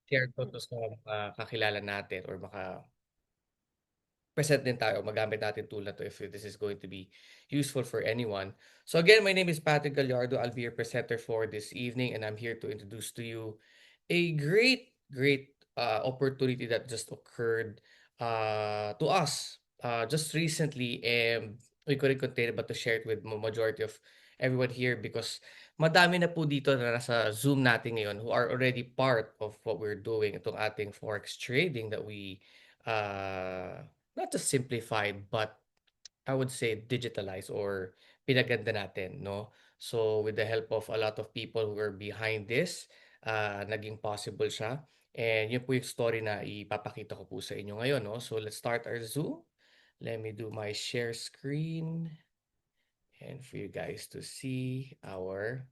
share ko to sa mga kakilala natin or present din tayo, magamit natin tool na to if this is going to be useful for anyone. So again, my name is Patrick Gallardo. I'll be your presenter for this evening, and I'm here to introduce to you a great opportunity that just occurred to us just recently, and we couldn't contain it but to share it with majority of everyone here because madami na po dito na nasa Zoom natin ngayon who are already part of what we're doing, itong ating forex trading that we uh, not just simplified, but I would say digitalized or pinaganda natin, no? So with the help of a lot of people who are behind this, naging possible siya. And yun po yung story na ipapakita ko po sa inyo ngayon, no? So let's start our Zoom. Let me do my share screen and for you guys to see our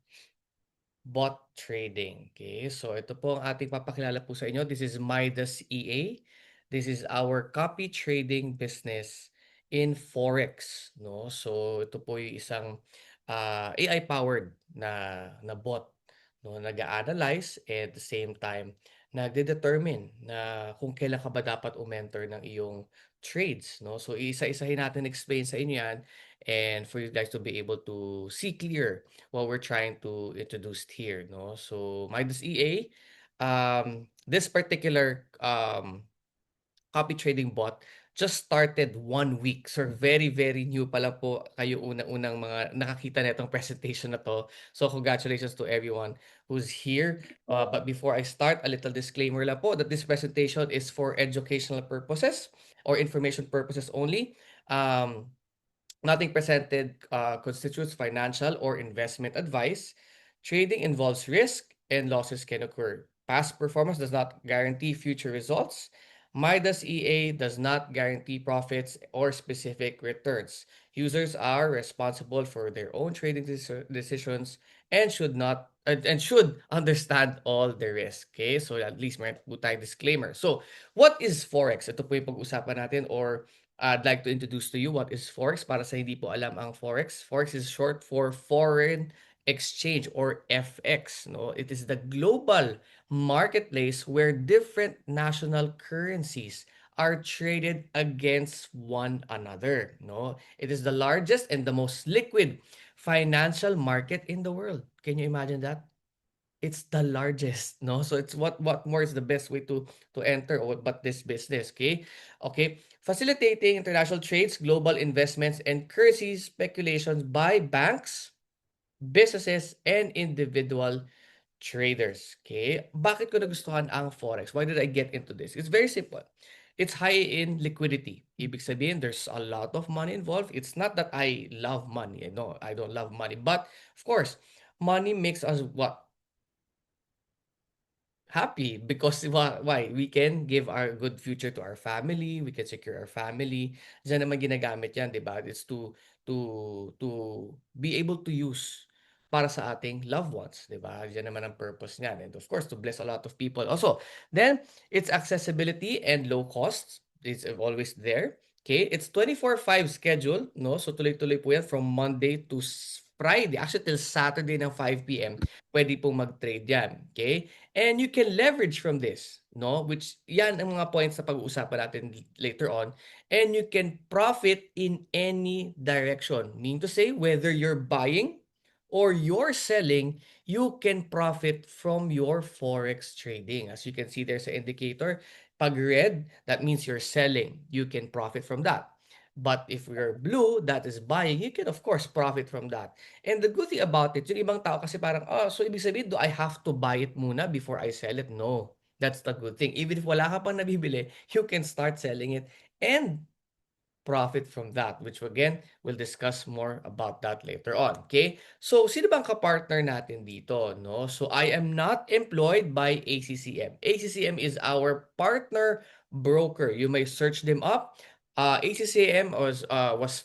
bot trading. Okay, so ito po ang ating papakilala po sa inyo. This is Midas EA. This is our copy trading business in Forex. No? So ito po yung isang AI-powered na bot, no? Nag-a-analyze at the same time nagde-determine na kung kailan ka ba dapat umenter ng iyong trades. No? So isa-isahin natin explain sa inyo yan and for you guys to be able to see clear what we're trying to introduce here, no? So Midas EA, this particular copy trading bot just started 1 week. So very new pa lang po kayo unang-unang mga nakakita nitong presentation na to. So congratulations to everyone who's here. But before I start, a little disclaimer lang po that this presentation is for educational purposes or information purposes only. Nothing presented constitutes financial or investment advice. Trading involves risk and losses can occur. Past performance does not guarantee future results. Midas EA does not guarantee profits or specific returns. Users are responsible for their own trading decisions and should understand all the risk. Okay? So at least may po tayong disclaimer. So, what is forex? Ito po yung pag-usapan natin or I'd like to introduce to you what is Forex para sa hindi po alam ang Forex. Forex is short for foreign exchange or FX, no? It is the global marketplace where different national currencies are traded against one another, no? It is the largest and the most liquid financial market in the world. Can you imagine that? It's the largest, no? So it's what more is the best way to enter or but this business, okay? Okay, facilitating international trades, global investments, and currency speculations by banks, businesses, and individual traders. Okay? Bakit ko nagustuhan ang Forex? Why did I get into this? It's very simple. It's high in liquidity. Ibig sabihin, there's a lot of money involved. It's not that I love money. No, I don't love money. But, of course, money makes us what? Happy because why? We can give our good future to our family, we can secure our family. Diyan naman ginagamit 'yan, 'di ba? It's to be able to use para sa ating loved ones, 'di ba? Diyan naman ang purpose niyan. And of course, to bless a lot of people. Also, then it's accessibility and low costs. It's always there. Okay? It's 24/5 schedule, no? So tuloy-tuloy po 'yan from Monday to Friday, actually till Saturday ng 5 p.m. Pwede pong mag-trade 'yan, okay? And you can leverage from this, no? Which yan ang mga points na pag-uusapan natin later on. And you can profit in any direction. Meaning to say, whether you're buying or you're selling, you can profit from your forex trading. As you can see, there's an indicator. Pag red, that means you're selling. You can profit from that. But if you're blue, that is buying, you can of course profit from that. And the good thing about it, yung ibang tao kasi parang, oh, so ibig sabihin, do I have to buy it muna before I sell it? No. That's the good thing. Even if wala ka pang nabibili, you can start selling it and profit from that, which again, we'll discuss more about that later on. Okay? So, sino bang kapartner natin dito? No? So, I am not employed by ACCM. ACCM is our partner broker. You may search them up. ACCM was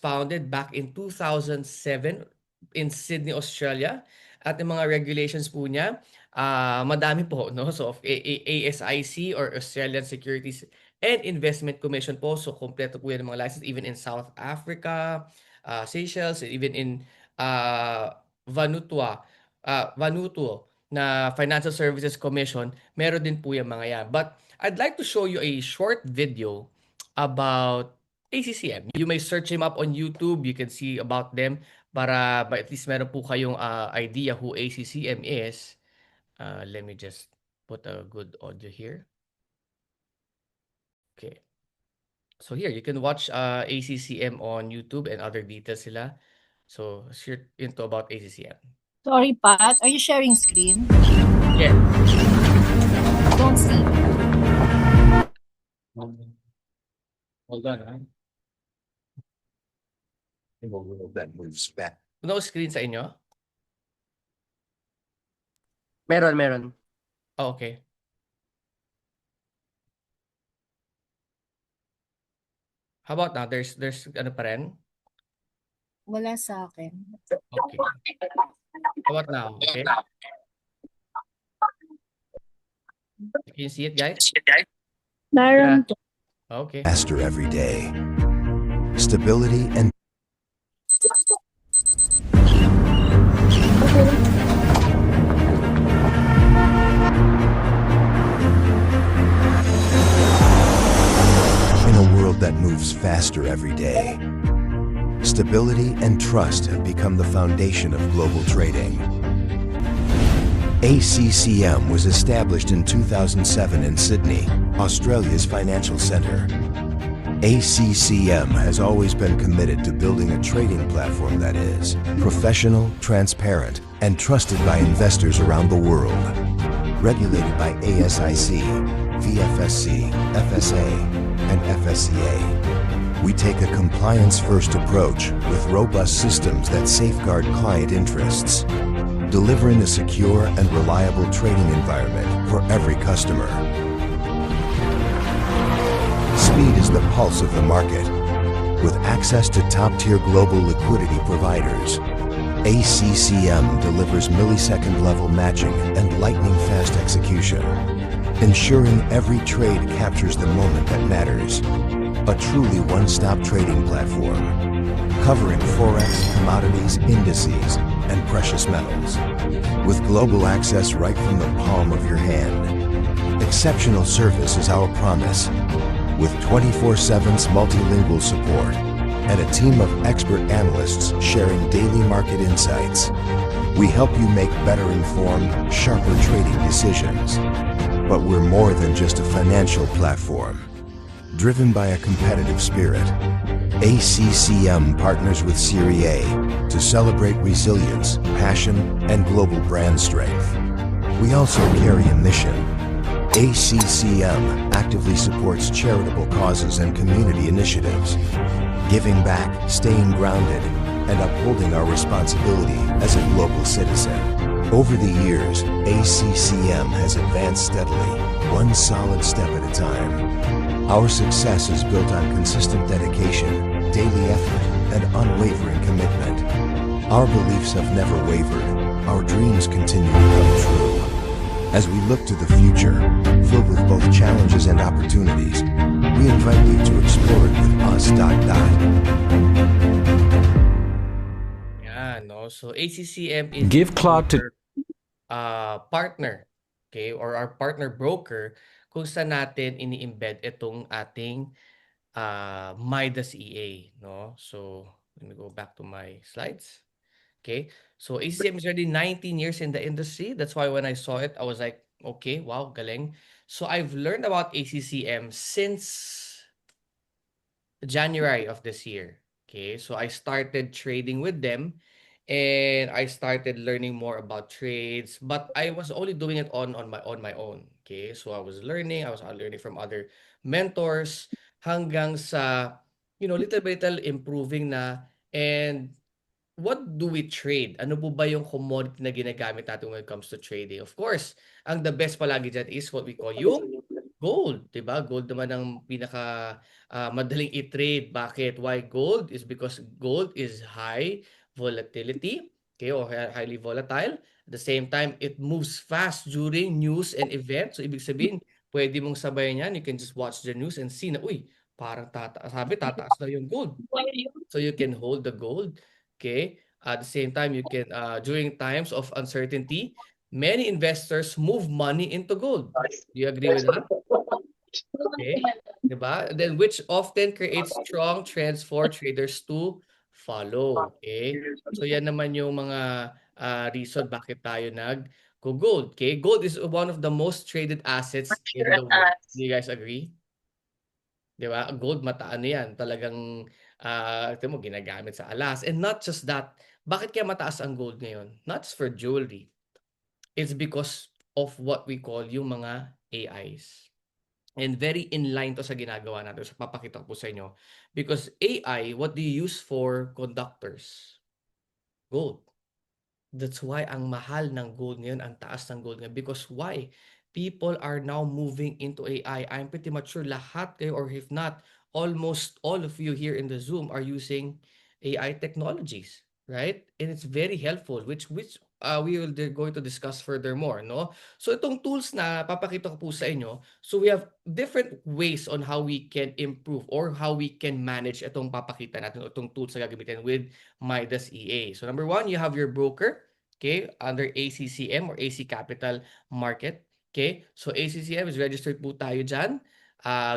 founded back in 2007 in Sydney, Australia. At yung mga regulations po niya, madami po, no? So, of ASIC or Australian Securities and Investment Commission po. So, kompleto po yan ng mga license even in South Africa, Seychelles, even in uh, Vanuatu. na Financial Services Commission, meron din po yung mga yan. But I'd like to show you a short video about ACCM. You may search him up on YouTube. You can see about them para at least meron po kayong idea who ACCM is. Let me just put a good audio here. Okay. So here, you can watch ACCM on YouTube and other details sila. So, share into about ACCM. Sorry, Pat. Are you sharing screen? Yeah. Don't see. Hold on, ha? That moves back. No screen sa inyo? Meron. Oh, okay. How about now? There's ano pa rin? Wala sa akin. Okay. How about now? Okay. Can you see it, guys? Meron. Okay. Faster every day. Stability and in a world that moves faster every day. Stability and trust have become the foundation of global trading. ACCM was established in 2007 in Sydney, Australia's financial centre. ACCM has always been committed to building a trading platform that is professional, transparent, and trusted by investors around the world. Regulated by ASIC, VFSC, FSA, and FSCA. We take a compliance-first approach with robust systems that safeguard client interests, delivering a secure and reliable trading environment for every customer. Speed is the pulse of the market. With access to top-tier global liquidity providers, ACCM delivers millisecond-level matching and lightning-fast execution, ensuring every trade captures the moment that matters. A truly one-stop trading platform, covering forex, commodities, indices, and precious metals, with global access right from the palm of your hand. Exceptional service is our promise, with 24/7 multilingual support and a team of expert analysts sharing daily market insights. We help you make better informed, sharper trading decisions. But we're more than just a financial platform. Driven by a competitive spirit, ACCM partners with Serie A to celebrate resilience, passion, and global brand strength. We also carry a mission. ACCM actively supports charitable causes and community initiatives, giving back, staying grounded, and upholding our responsibility as a global citizen. Over the years, ACCM has advanced steadily, one solid step at a time. Our success is built on consistent dedication, daily effort, and unwavering commitment. Our beliefs have never wavered. Our dreams continue to come true. As we look to the future, filled with both challenges and opportunities, we invite you to explore it with us. Yeah, no. So ACCM is Give clout to partner, okay, or our partner broker kung saan natin ini-embed itong ating Midas EA, no? So, let me go back to my slides. Okay, so ACCM is already 19 years in the industry. That's why when I saw it, I was like, okay, wow, galing. So I've learned about ACCM since January of this year. Okay, so I started trading with them and I started learning more about trades, but I was only doing it on my own. Okay, so I was learning from other mentors hanggang sa little by little improving na. And what do we trade? Ano po ba yung commodity na ginagamit natin when it comes to trading? Of course, ang the best palagi dyan is what we call yung gold, 'di ba? Gold naman ang pinaka madaling i-trade. Bakit? Why gold? Is because gold is high volatility, okay, or highly volatile. At the same time, it moves fast during news and events. So ibig sabihin, pwede mong sabayan yan. You can just watch the news and see na, uy, parang tataas na yung gold. So you can hold the gold. Okay. At the same time, you can during times of uncertainty, many investors move money into gold. Do you agree with that? Okay. Diba? Then which often creates strong trends for traders to follow. Okay. So yan naman yung mga reason bakit tayo nag-gold. Okay. Gold is one of the most traded assets in the world. Do you guys agree? Diba? Gold ano yan. Talagang ito mo, ginagamit sa alas. And not just that. Bakit kaya mataas ang gold ngayon? Not just for jewelry. It's because of what we call yung mga AIs. And very in line to sa ginagawa natin. So, papakita ko po sa inyo. Because AI, what do you use for conductors? Gold. That's why ang mahal ng gold ngayon, ang taas ng gold ngayon. Because why? People are now moving into AI. I'm pretty much sure lahat kayo, or if not, almost all of you here in the Zoom are using AI technologies, right? And it's very helpful, which we will going to discuss furthermore, no? So itong tools na papakita ko po sa inyo, so we have different ways on how we can improve or how we can manage itong papakita natin, itong tools na gagamitin with Midas EA. So number one, you have your broker, okay, under ACCM or AC Capital Market. Okay, so ACCM is registered po tayo dyan.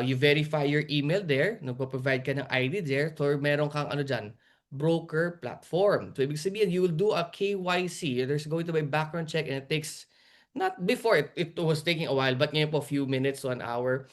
You verify your email there. Nagpo-provide ka ng ID there. So meron kang ano dyan, broker platform. So ibig sabihin, you will do a KYC. There's going to be a background check and it takes, not before, it was taking a while, but ngayon po, few minutes to an hour,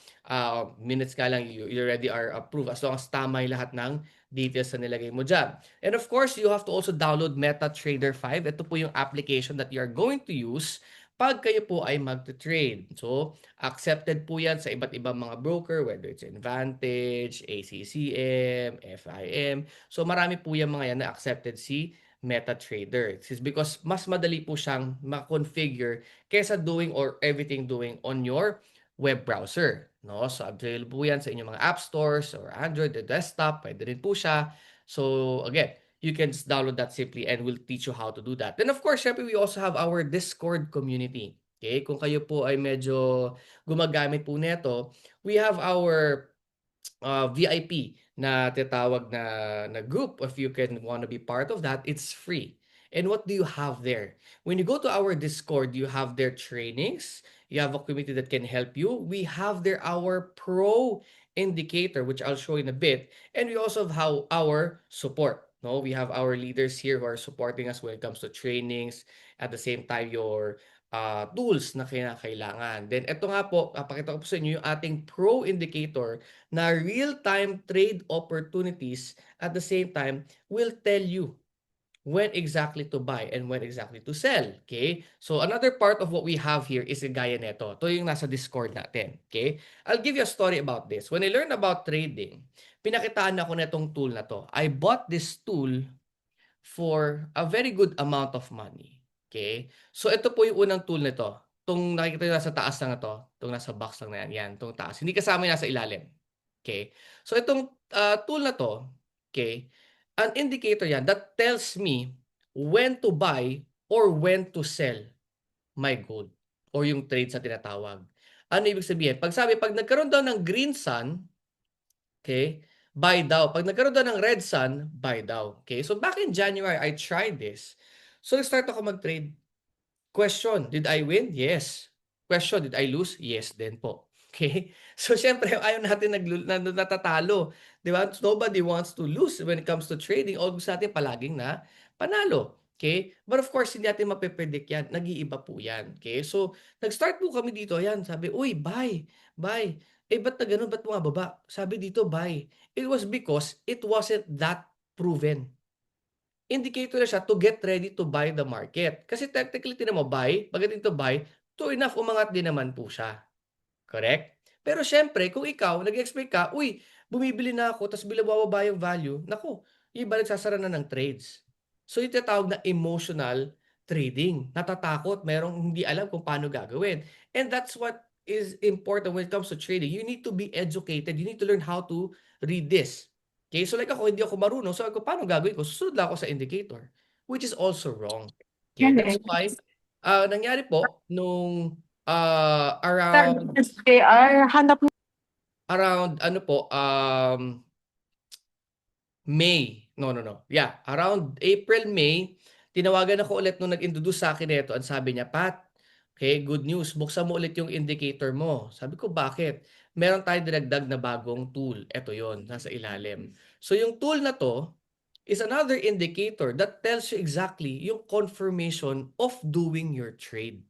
minutes ka lang, you already are approved as long as tama yung lahat ng details na nilagay mo dyan. And of course, you have to also download MetaTrader 5. Ito po yung application that you are going to use pag kayo po ay mag-trade. So, accepted po yan sa iba't ibang mga broker, whether it's Advantage, ACCM, FIM. So, marami po yung mga yan na accepted si MetaTrader. This is because mas madali po siyang ma-configure kaysa doing or everything doing on your web browser. No? So, available po yan sa inyong mga app stores or Android or desktop. Pwede rin po siya. So, again, you can just download that simply and we'll teach you how to do that. Then of course, syempre, we also have our Discord community. Okay? Kung kayo po ay medyo gumagamit po nito, we have our VIP na tinatawag na group. If you can want to be part of that, it's free. And what do you have there? When you go to our Discord, you have their trainings. You have a community that can help you. We have there our pro indicator, which I'll show in a bit. And we also have our support. No, we have our leaders here who are supporting us when it comes to trainings. At the same time, your tools na kinakailangan. Then, ito nga po, papakita ko po sa inyo yung ating pro indicator na real-time trade opportunities at the same time will tell you when exactly to buy and when exactly to sell. Okay? So, another part of what we have here is gaya neto. Ito yung nasa Discord natin. Okay? I'll give you a story about this. When I learned about trading, pinakitaan ako na itong tool na to. I bought this tool for a very good amount of money. Okay? So, ito po yung unang tool nito. Itong nakikita nyo nasa taas lang na to. Itong nasa box lang na yan. Yan, itong taas. Hindi kasama yung nasa ilalim. Okay? So, itong tool na to, okay, an indicator yan that tells me when to buy or when to sell my gold or yung trades na tinatawag. Ano ibig sabihin? Pag nagkaroon daw ng green sun, okay, buy daw. Pag nagkaroon daw ng red sun, buy daw. Okay? So back in January, I tried this. So nag-start ako mag-trade. Question, did I win? Yes. Question, did I lose? Yes din po. Okay? So syempre, ayaw natin natatalo. Di ba? Nobody wants to lose when it comes to trading. All gusto natin palaging na panalo. Okay? But of course, hindi natin mapipredict yan. Nag-iiba po yan. Okay? So, nag-start po kami dito. Yan, sabi, uy, buy, buy. Ba't na ganun? Ba't bumababa? Sabi dito, buy. It was because it wasn't that proven. Indicator na siya to get ready to buy the market. Kasi technically, tinan mo, buy, pagdating to buy, true enough, umangat din naman po siya. Correct? Pero syempre, kung ikaw, nag-expect ka, uy, bumibili na ako, tapos bila bababa yung value, naku, yung iba nagsasara na ng trades. So, yung tinatawag na emotional trading. Natatakot, merong hindi alam kung paano gagawin. And that's what is important when it comes to trading. You need to be educated. You need to learn how to read this. Okay, so like ako, hindi ako marunong. So ako, paano gagawin ko? Susunod lang ako sa indicator, which is also wrong. Okay, that's why, nangyari po, nung around ano po, May. No. Yeah, around April, May, tinawagan ako ulit nung nag-introduce sa akin nito. Ang sabi niya, Pat, Okay, good news. Buksan mo ulit yung indicator mo. Sabi ko, bakit? Meron tayong dinagdag na bagong tool. Ito yon, nasa ilalim. So yung tool na to is another indicator that tells you exactly yung confirmation of doing your trade.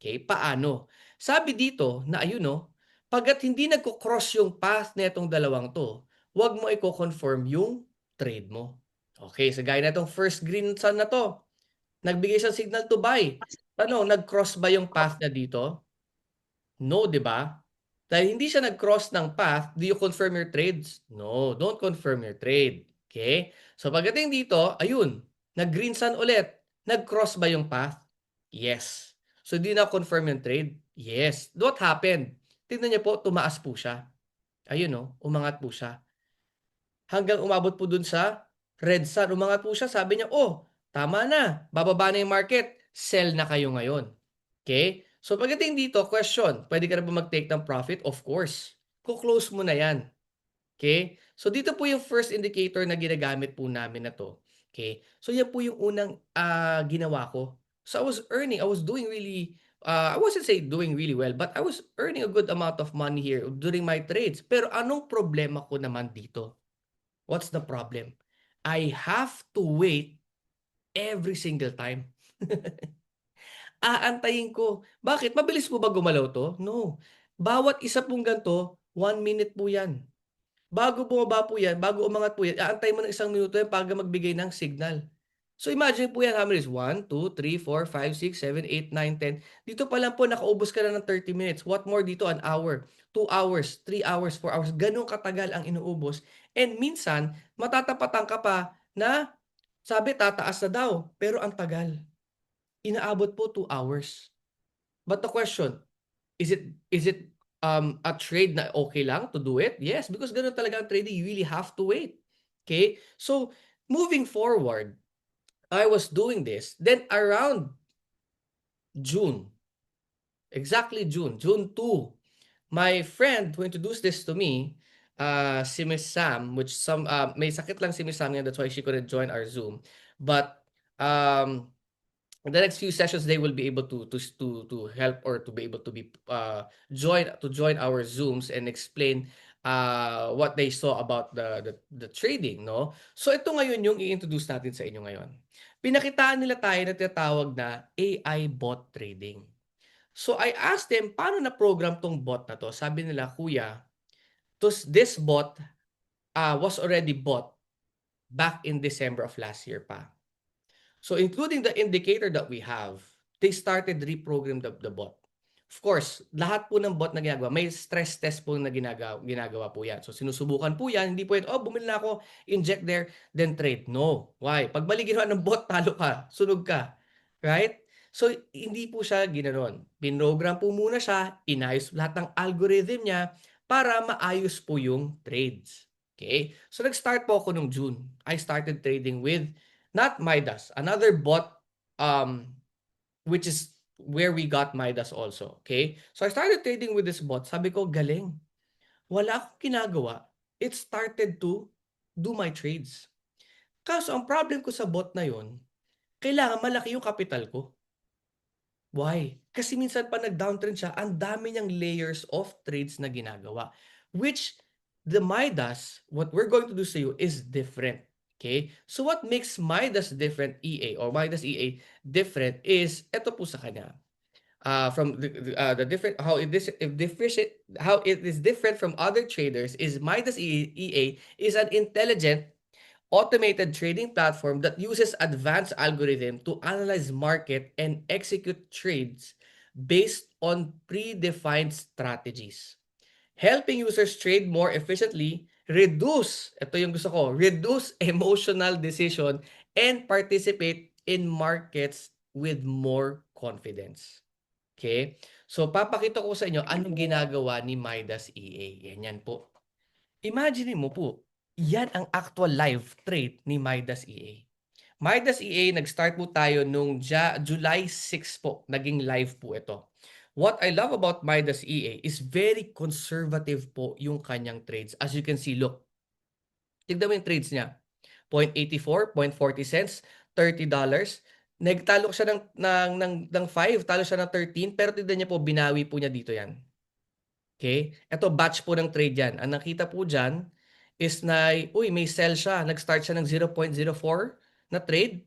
Okay, paano? Sabi dito na ayun no, pagkat hindi nagko-cross yung path na itong dalawang to, huwag mo i-confirm yung trade mo. Okay, so gaya na itong first green sun na to, nagbigay siyang signal to buy. Ano, nag-cross ba yung path niya dito? No, di ba? Dahil hindi siya nag-cross ng path, do you confirm your trades? No, don't confirm your trade. Okay? So pagdating dito, ayun, nag-green sun ulit. Nag-cross ba yung path? Yes. So di na confirm yung trade? Yes. What happened? Tingnan niyo po, tumaas po siya. Ayun no, umangat po siya. Hanggang umabot po dun sa red sun. Umangat po siya, sabi niya, oh, tama na, bababa na yung market, sell na kayo ngayon. Okay? So pagdating dito, question, pwede ka na ba mag-take ng profit? Of course. Kuklose mo na yan. Okay? So dito po yung first indicator na ginagamit po namin na to. Okay? So yan po yung unang ginawa ko. So I was doing really, I wasn't say doing really well, but I was earning a good amount of money here during my trades. Pero anong problema ko naman dito? What's the problem? I have to wait every single time. Aantayin ko. Bakit? Mabilis po ba gumalaw to? No. Bawat isa pong ganito, 1 minute po yan. Bago bumaba po yan, bago umangat po yan, aantayin mo ng 1 minuto yan para magbigay ng signal. So imagine po yan, how many is 1, 2, 3, 4, 5, 6, 7, 8, 9, 10. Dito pa lang po, nakaubos ka na ng 30 minutes. What more dito? An hour, 2 hours, 3 hours, 4 hours. Ganun katagal ang inuubos. And minsan, matatapatan ka pa na sabi tataas na daw, pero ang tagal. Inaabot po 2 hours. But the question, is it a trade na okay lang to do it? Yes, because ganun talaga ang trading. You really have to wait. Okay? So, moving forward, I was doing this. Then around June, exactly June 2, my friend who introduced this to me, si Miss Sam, which may sakit lang si Miss Sam ngayon, that's why she couldn't join our Zoom. But in the next few sessions, they will be able to help or to be able to be join our Zooms and explain what they saw about the trading, no? So ito ngayon yung i-introduce natin sa inyo ngayon. Pinakitaan nila tayo na tinatawag na AI bot trading. So I asked them, paano na-program tong bot na to? Sabi nila, kuya, this bot was already bought back in December of last year pa. So including the indicator that we have, they started reprogram the bot. Of course, lahat po ng bot na ginagawa, may stress test po na ginagawa po yan. So sinusubukan po yan, hindi po yan, oh, bumili na ako, inject there, then trade. No. Why? Pag mali ginawa ng bot, talo ka, sunog ka. Right? So hindi po siya ginanon. Pinogram po muna siya, inayos lahat ng algorithm niya para maayos po yung trades. Okay? So nag-start po ako nung June. I started trading with not Midas, another bot which is where we got Midas also. Okay? So I started trading with this bot. Sabi ko, galing. Wala akong ginagawa. It started to do my trades. Kaso ang problem ko sa bot na yon, kailangan malaki yung capital ko. Why? Kasi minsan pa nag-downtrend siya, ang dami niyang layers of trades na ginagawa. Which the Midas, what we're going to do sa you is different. Okay? So what makes Midas different EA or Midas EA different is ito po sa kanya. From the different how it is different from other traders is Midas EA is an intelligent automated trading platform that uses advanced algorithm to analyze market and execute trades based on predefined strategies, helping users trade more efficiently, ito yung gusto ko, reduce emotional decision, and participate in markets with more confidence. Okay? So, papakita ko sa inyo anong ginagawa ni Midas EA. Yan po. Imagine mo po, yan ang actual live trade ni Midas EA. Midas EA, nag-start po tayo nung July 6 po. Naging live po ito. What I love about Midas EA is very conservative po yung kanyang trades. As you can see, look. Tignan mo yung trades niya. 0.84, 0.40 cents, $30, Nagtalo siya ng 5, talo siya ng 13, pero tignan niyo po, binawi po niya dito yan. Okay? Ito, batch po ng trade yan. Ang nakita po dyan is na, uy, may sell siya. Nag-start siya ng 0.04 na trade.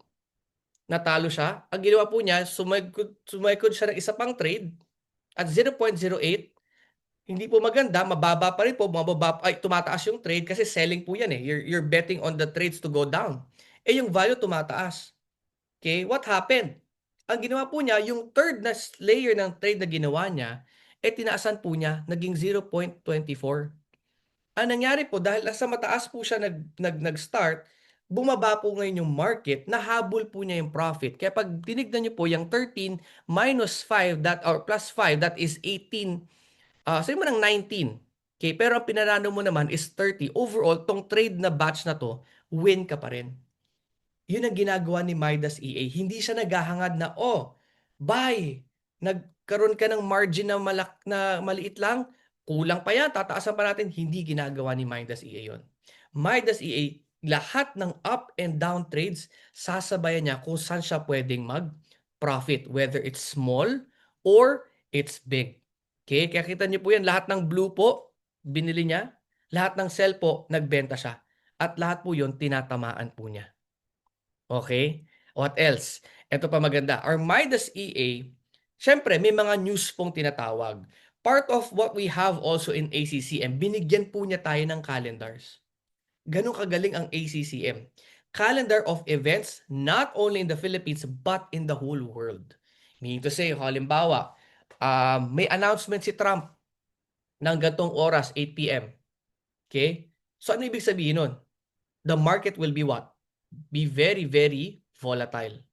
Natalo siya. Ang ginawa po niya, sumaykod siya ng isa pang trade at 0.08. Hindi po maganda, mababa pa rin po, tumataas yung trade kasi selling po yan eh. You're betting on the trades to go down. Eh yung value tumataas. Okay, what happened? Ang ginawa po niya, yung third na layer ng trade na ginawa niya, tinaasan po niya, naging 0.24. Ang nangyari po, dahil nasa mataas po siya nag-start, bumaba po ngayon yung market, nahabol po niya yung profit. Kaya pag tinignan niyo po, yung 13 minus 5, or plus 5, that is 18, sabi mo ng 19. Okay, pero ang pinarano mo naman is 30. Overall, tong trade na batch na to, win ka pa rin. Yun ang ginagawa ni Midas EA. Hindi siya naghahangad na, buy, nagkaroon ka ng margin na maliit lang, kulang pa yan, tataasan pa natin. Hindi ginagawa ni Midas EA yun. Midas EA, lahat ng up and down trades, sasabayan niya kung saan siya pwedeng mag-profit, whether it's small or it's big. Okay, kaya kita niyo po yan, lahat ng blue po, binili niya, lahat ng sell po, nagbenta siya. At lahat po yun, tinatamaan po niya. Okay? What else? Ito pa maganda. Our Midas EA, syempre may mga news pong tinatawag. Part of what we have also in ACCM, binigyan po niya tayo ng calendars. Ganun kagaling ang ACCM. Calendar of events not only in the Philippines but in the whole world. Meaning to say, halimbawa, may announcement si Trump ng gantong oras, 8 p.m. Okay? So ano ibig sabihin nun? The market will be what? Be very, very volatile.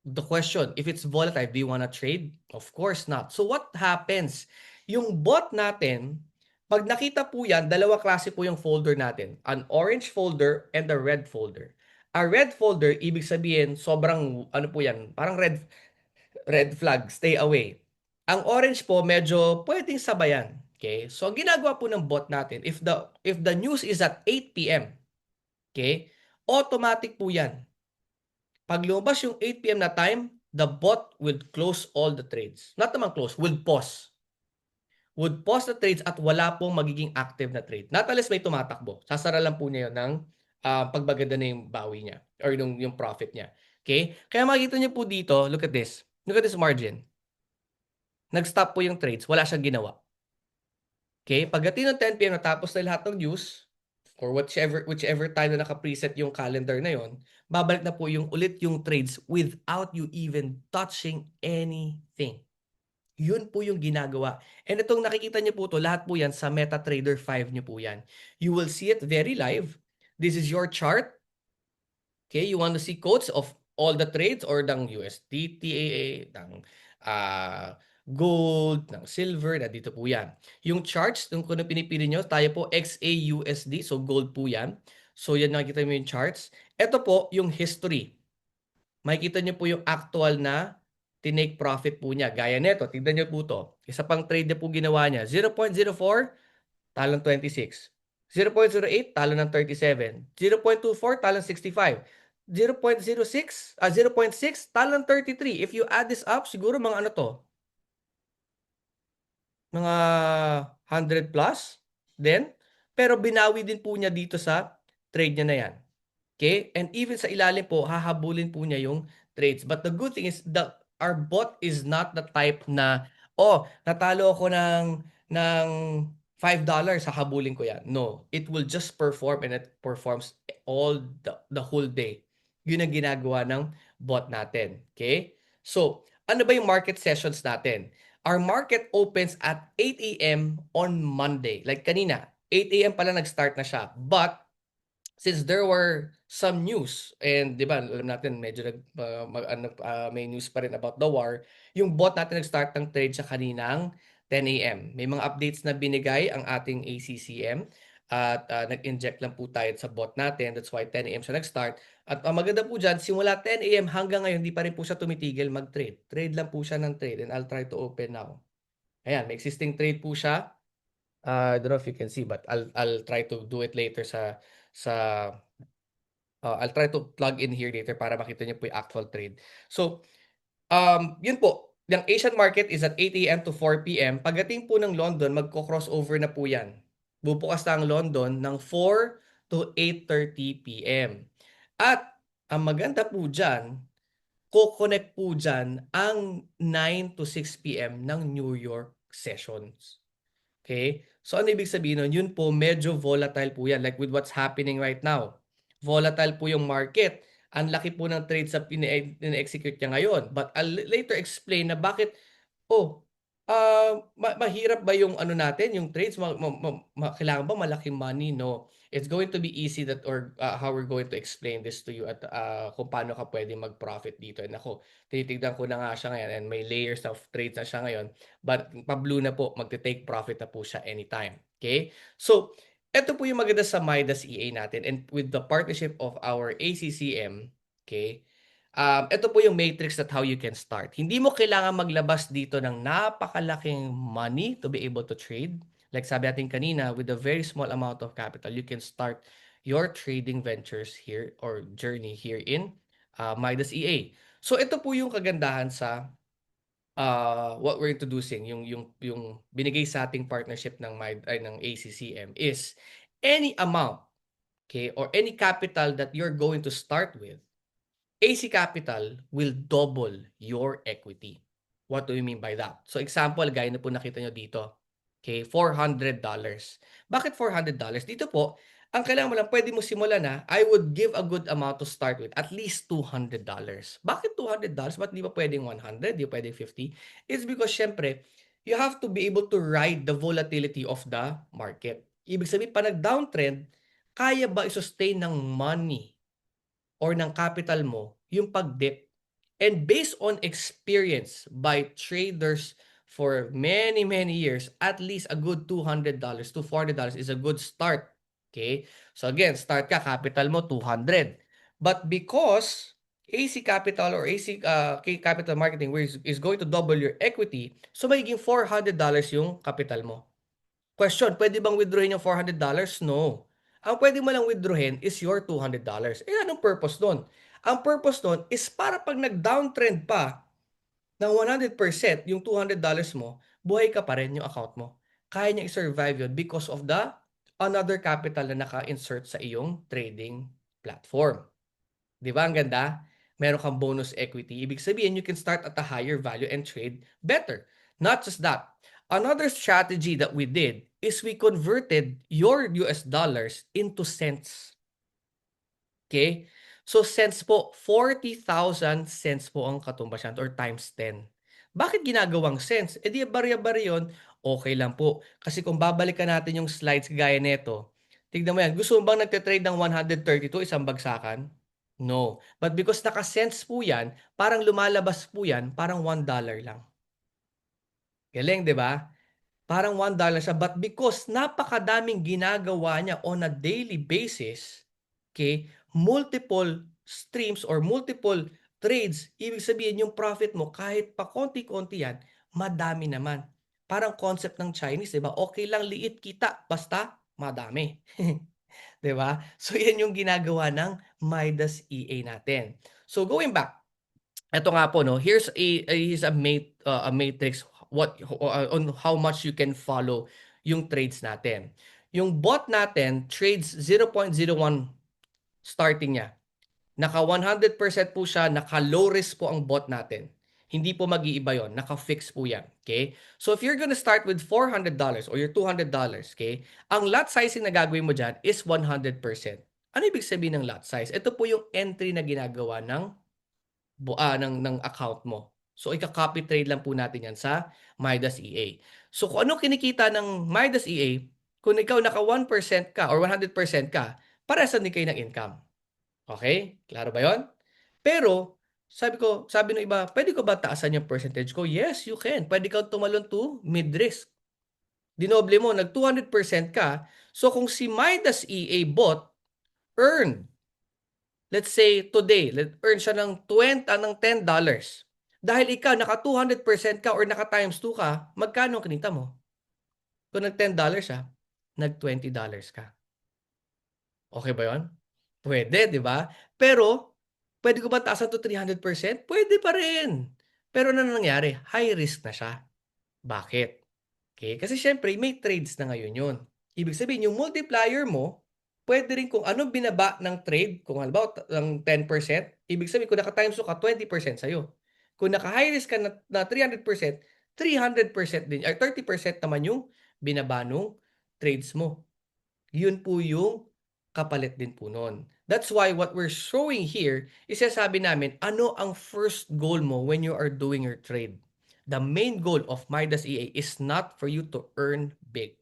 The question, if it's volatile, do you want to trade? Of course not. So what happens? Yung bot natin, pag nakita po yan, dalawa klase po yung folder natin. An orange folder and a red folder. A red folder, ibig sabihin, sobrang, ano po yan, parang red flag, stay away. Ang orange po, medyo pwedeng sabayan. Okay? So, ang ginagawa po ng bot natin, if the news is at 8 p.m., okay, automatic po yan. Pag lumabas yung 8 p.m. na time, the bot will close all the trades. Not naman close, will pause. Would pause the trades at wala pong magiging active na trade. Not unless may tumatakbo. Sasara lang po niya yun ng pagbaganda na yung bawi niya or yung profit niya. Okay? Kaya makikita niyo po dito, look at this. Look at this margin. Nag-stop po yung trades. Wala siyang ginawa. Okay? Pagdating ng 10 p.m. natapos na lahat ng news, or whichever time na naka-preset yung calendar na yon, babalik na po yung ulit yung trades without you even touching anything. Yun po yung ginagawa. And itong nakikita niyo po to, lahat po yan sa MetaTrader 5 niyo po yan. You will see it very live. This is your chart. Okay, you want to see quotes of all the trades or ng USDT, ng gold, ng silver, na dito po yan. Yung charts, kung ano pinipili nyo, tayo po XAUSD, so gold po yan. So yan, nakikita mo yung charts. Ito po yung history. Makikita nyo po yung actual na tinake profit po niya. Gaya nito, tignan nyo po to. Isa pang trade na po ginawa niya. 0.04, talong 26. 0.08, talo ng 37. 0.24, talo ng 65. 0.06, 0.6, talo ng 33. If you add this up, siguro mga ano to? Mga 100 plus. Then, pero binawi din po niya dito sa trade niya na yan. Okay? And even sa ilalim po, hahabulin po niya yung trades. But the good thing is that our bot is not the type na, natalo ako ng $5, hahabulin ko yan. No. It will just perform and it performs all the whole day. Yun ang ginagawa ng bot natin. Okay? So, ano ba yung market sessions natin? Our market opens at 8 a.m. on Monday. Like kanina, 8 a.m. pala nag-start na siya. But, since there were some news, and di ba, alam natin, medyo may news pa rin about the war, yung bot natin nag-start ng trade sa kaninang 10 a.m. May mga updates na binigay ang ating ACCM at nag-inject lang po tayo sa bot natin. That's why 10 a.m. siya nag-start. At maganda po dyan, simula 10 a.m. hanggang ngayon, di pa rin po siya tumitigil mag-trade. Trade lang po siya ng trade, and I'll try to open now. Ayan, may existing trade po siya. I don't know if you can see, but I'll try to do it later sa I'll try to plug in here later para makita niyo po yung actual trade. So, yun po, yung Asian market is at 8 AM to 4 PM. Pagdating po ng London, magko-crossover na po yan. Bubukas na ang London ng 4 to 8:30 PM. At ang maganda po dyan, ko-connect po dyan ang 9 to 6 PM ng New York sessions. Okay? So, ano ibig sabihin nun? Yun po, medyo volatile po yan. Like with what's happening right now. Volatile po yung market. Ang laki po ng trades na pine-execute niya ngayon. But I'll later explain na bakit, mahirap ba yung ano natin, yung trades? Kailangan ba malaking money? No. It's going to be easy how we're going to explain this to you at kung paano ka pwede mag-profit dito. And ako, tinitignan ko na nga siya ngayon and may layers of trades na siya ngayon. But pa-blue na po, magte-take profit na po siya anytime. Okay? So, ito po yung maganda sa Midas EA natin and with the partnership of our ACCM, okay? Ito po yung matrix at how you can start. Hindi mo kailangan maglabas dito ng napakalaking money to be able to trade. Like sabi natin kanina, with a very small amount of capital, you can start your trading ventures here or journey here in Midas EA. So ito po yung kagandahan sa what we're introducing, yung binigay sa ating partnership ng ACCM is any amount, okay, or any capital that you're going to start with, AC Capital will double your equity. What do you mean by that? So example, gaya na po nakita nyo dito. Okay, $400. Bakit $400? Dito po, ang kailangan mo lang, pwede mo simulan na, I would give a good amount to start with, at least $200. Bakit $200? Ba't di ba pwedeng 100? Di ba pwedeng 50? It's because, syempre, you have to be able to ride the volatility of the market. Ibig sabihin, pa nag-downtrend, kaya ba i-sustain ng money or ng capital mo yung pag-dip? And based on experience by traders for many, many years, at least a good $200 to $400 is a good start. Okay? So again, start ka, capital mo 200. But because AC Capital or AC Capital Marketing is going to double your equity, so magiging $400 yung capital mo. Question, pwede bang withdrawin yung $400? No. Ang pwede mo lang withdrawin is your $200. Eh, anong purpose nun? Ang purpose nun is para pag nag-downtrend pa ng 100% yung $200 mo, buhay ka pa rin yung account mo. Kaya niya i-survive yun because of the another capital na naka-insert sa iyong trading platform. Di ba? Ang ganda? Meron kang bonus equity. Ibig sabihin, you can start at a higher value and trade better. Not just that. Another strategy that we did is we converted your US dollars into cents. Okay? So cents po, 40,000 cents po ang katumbas or times 10. Bakit ginagawang cents? Eh di barya-barya yun, okay lang po. Kasi kung babalikan natin yung slides gaya nito, tignan mo yan, gusto mo bang nagte-trade ng 132 isang bagsakan? No. But because naka-cents po yan, parang lumalabas po yan, parang $1 lang. Galing, di ba? Parang $1 siya. But because napakadaming ginagawa niya on a daily basis, okay, multiple streams or multiple trades, ibig sabihin yung profit mo, kahit pa konti-konti yan, madami naman. Parang concept ng Chinese, di ba? Okay lang liit kita, basta madami. Di ba? So, yan yung ginagawa ng Midas EA natin. So, going back, ito nga po, no, here's a matrix on how much you can follow yung trades natin. Yung bot natin trades 0.01 starting niya. Naka 100% po siya, naka low risk po ang bot natin. Hindi po mag-iiba yon, naka-fix po yan. Okay? So if you're gonna start with $400 or your $200, okay, ang lot sizing na gagawin mo dyan is 100%. Ano ibig sabihin ng lot size? Ito po yung entry na ginagawa ng account mo. So, ika-copy trade lang po natin yan sa Midas EA. So, kung ano kinikita ng Midas EA, kung ikaw naka 1% ka or 100% ka, paresan din kayo ng income. Okay? Klaro ba yon? Pero, sabi ng iba, pwede ko ba taasan yung percentage ko? Yes, you can. Pwede ka tumalon to mid-risk. Dinoble mo, nag 200% ka. So, kung si Midas EA bot earned, let's say today, earn siya ng $10. Dahil ikaw, naka 200% ka or naka times 2 ka, magkano kinita mo? Kung nag $10 siya, nag $20 ka. Okay ba yon? Pwede, 'di ba? Pero, puwede ko ba taasan to 300%? Puwede pa rin. Pero ano nangyari, high risk na siya. Bakit? Okay, kasi siyempre may trades na ngayon 'yun. Ibig sabihin yung multiplier mo, puwede rin kung anong binaba ng trade, kung halimbawa ng 10%, ibig sabihin kung naka-times 2 ka, 20% sa'yo. Kung naka-high risk ka na 300%, 300% din ay 30% naman yung binaba nung trades mo. Yun po yung kapalit din po nun. That's why what we're showing here is sinasabi namin, ano ang first goal mo when you are doing your trade? The main goal of Midas EA is not for you to earn big.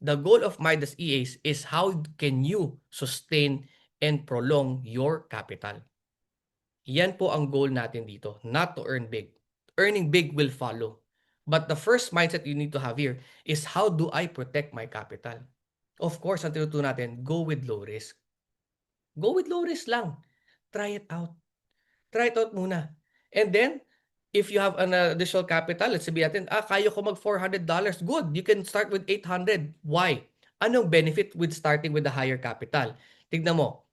The goal of Midas EA is how can you sustain and prolong your capital. Yan po ang goal natin dito, not to earn big. Earning big will follow. But the first mindset you need to have here is how do I protect my capital? Of course, ang tinutunan natin, go with low risk. Go with low risk lang. Try it out. Try it out muna. And then, if you have an additional capital, let's sabihin natin, kaya ko mag $400. Good. You can start with 800. Why? Anong benefit with starting with a higher capital? Tignan mo.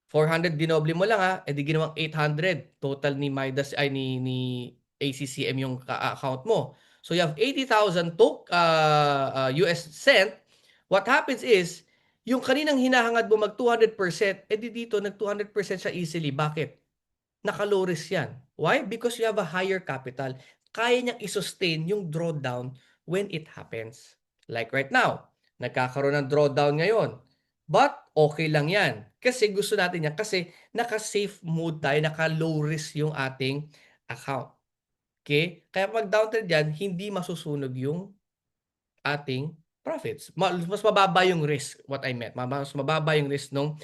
400 dinoble mo lang edi ginawang 800 total ni Midas ay ni ACCM yung account mo. So you have 80,000 US cent. What happens is yung kaninang hinahangad mo mag 200%, edi dito nag 200% siya easily. Bakit? Naka-low risk yan. Why? Because you have a higher capital. Kaya niyang i-sustain yung drawdown when it happens. Like right now, nagkakaroon ng drawdown ngayon. But okay lang yan. Kasi gusto natin yan. Kasi naka-safe mode tayo, naka-low risk yung ating account. Okay? Kaya pag downtrend yan, hindi masusunog yung ating profits. Mas mababa yung risk, what I meant. Mas mababa yung risk nung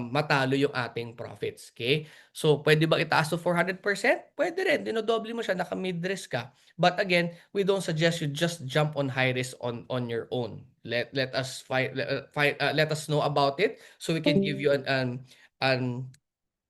matalo yung ating profits. Okay? So, pwede ba itaas to 400%? Pwede rin. Dinodoble mo siya, naka-mid risk ka. But again, we don't suggest you just jump on high risk on your own. Let us let us know about it so we can give you an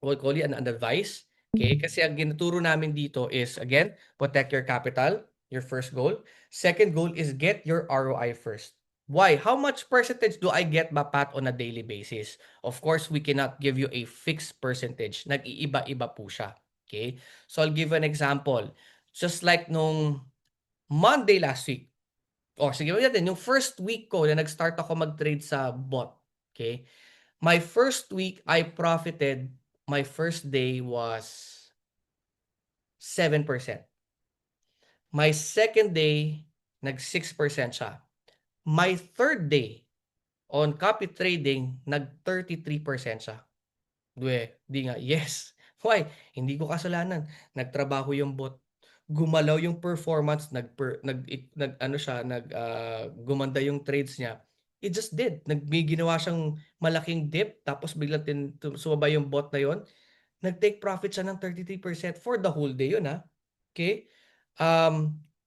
what call it, an advice. Okay? Kasi ang ginuturo namin dito is, again, protect your capital, your first goal. Second goal is get your ROI first. Why? How much percentage do I get ba, Pat, on a daily basis? Of course, we cannot give you a fixed percentage. Nag-iiba-iba po siya. Okay? So, I'll give an example. Just like nung Monday last week, or sige natin, yung first week ko na nag-start ako mag-trade sa bot. Okay? My first week, I profited, my first day was 7%. My second day, nag 6% siya. My third day, on copy trading, nag 33% siya. Di nga, yes. Why? Hindi ko kasalanan. Nagtrabaho yung bot. Gumalaw yung performance, gumanda yung trades niya. It just did. May ginawa siyang malaking dip, tapos biglang sumaba yung bot na yon. Nag-take profit siya ng 33% for the whole day yun, Okay?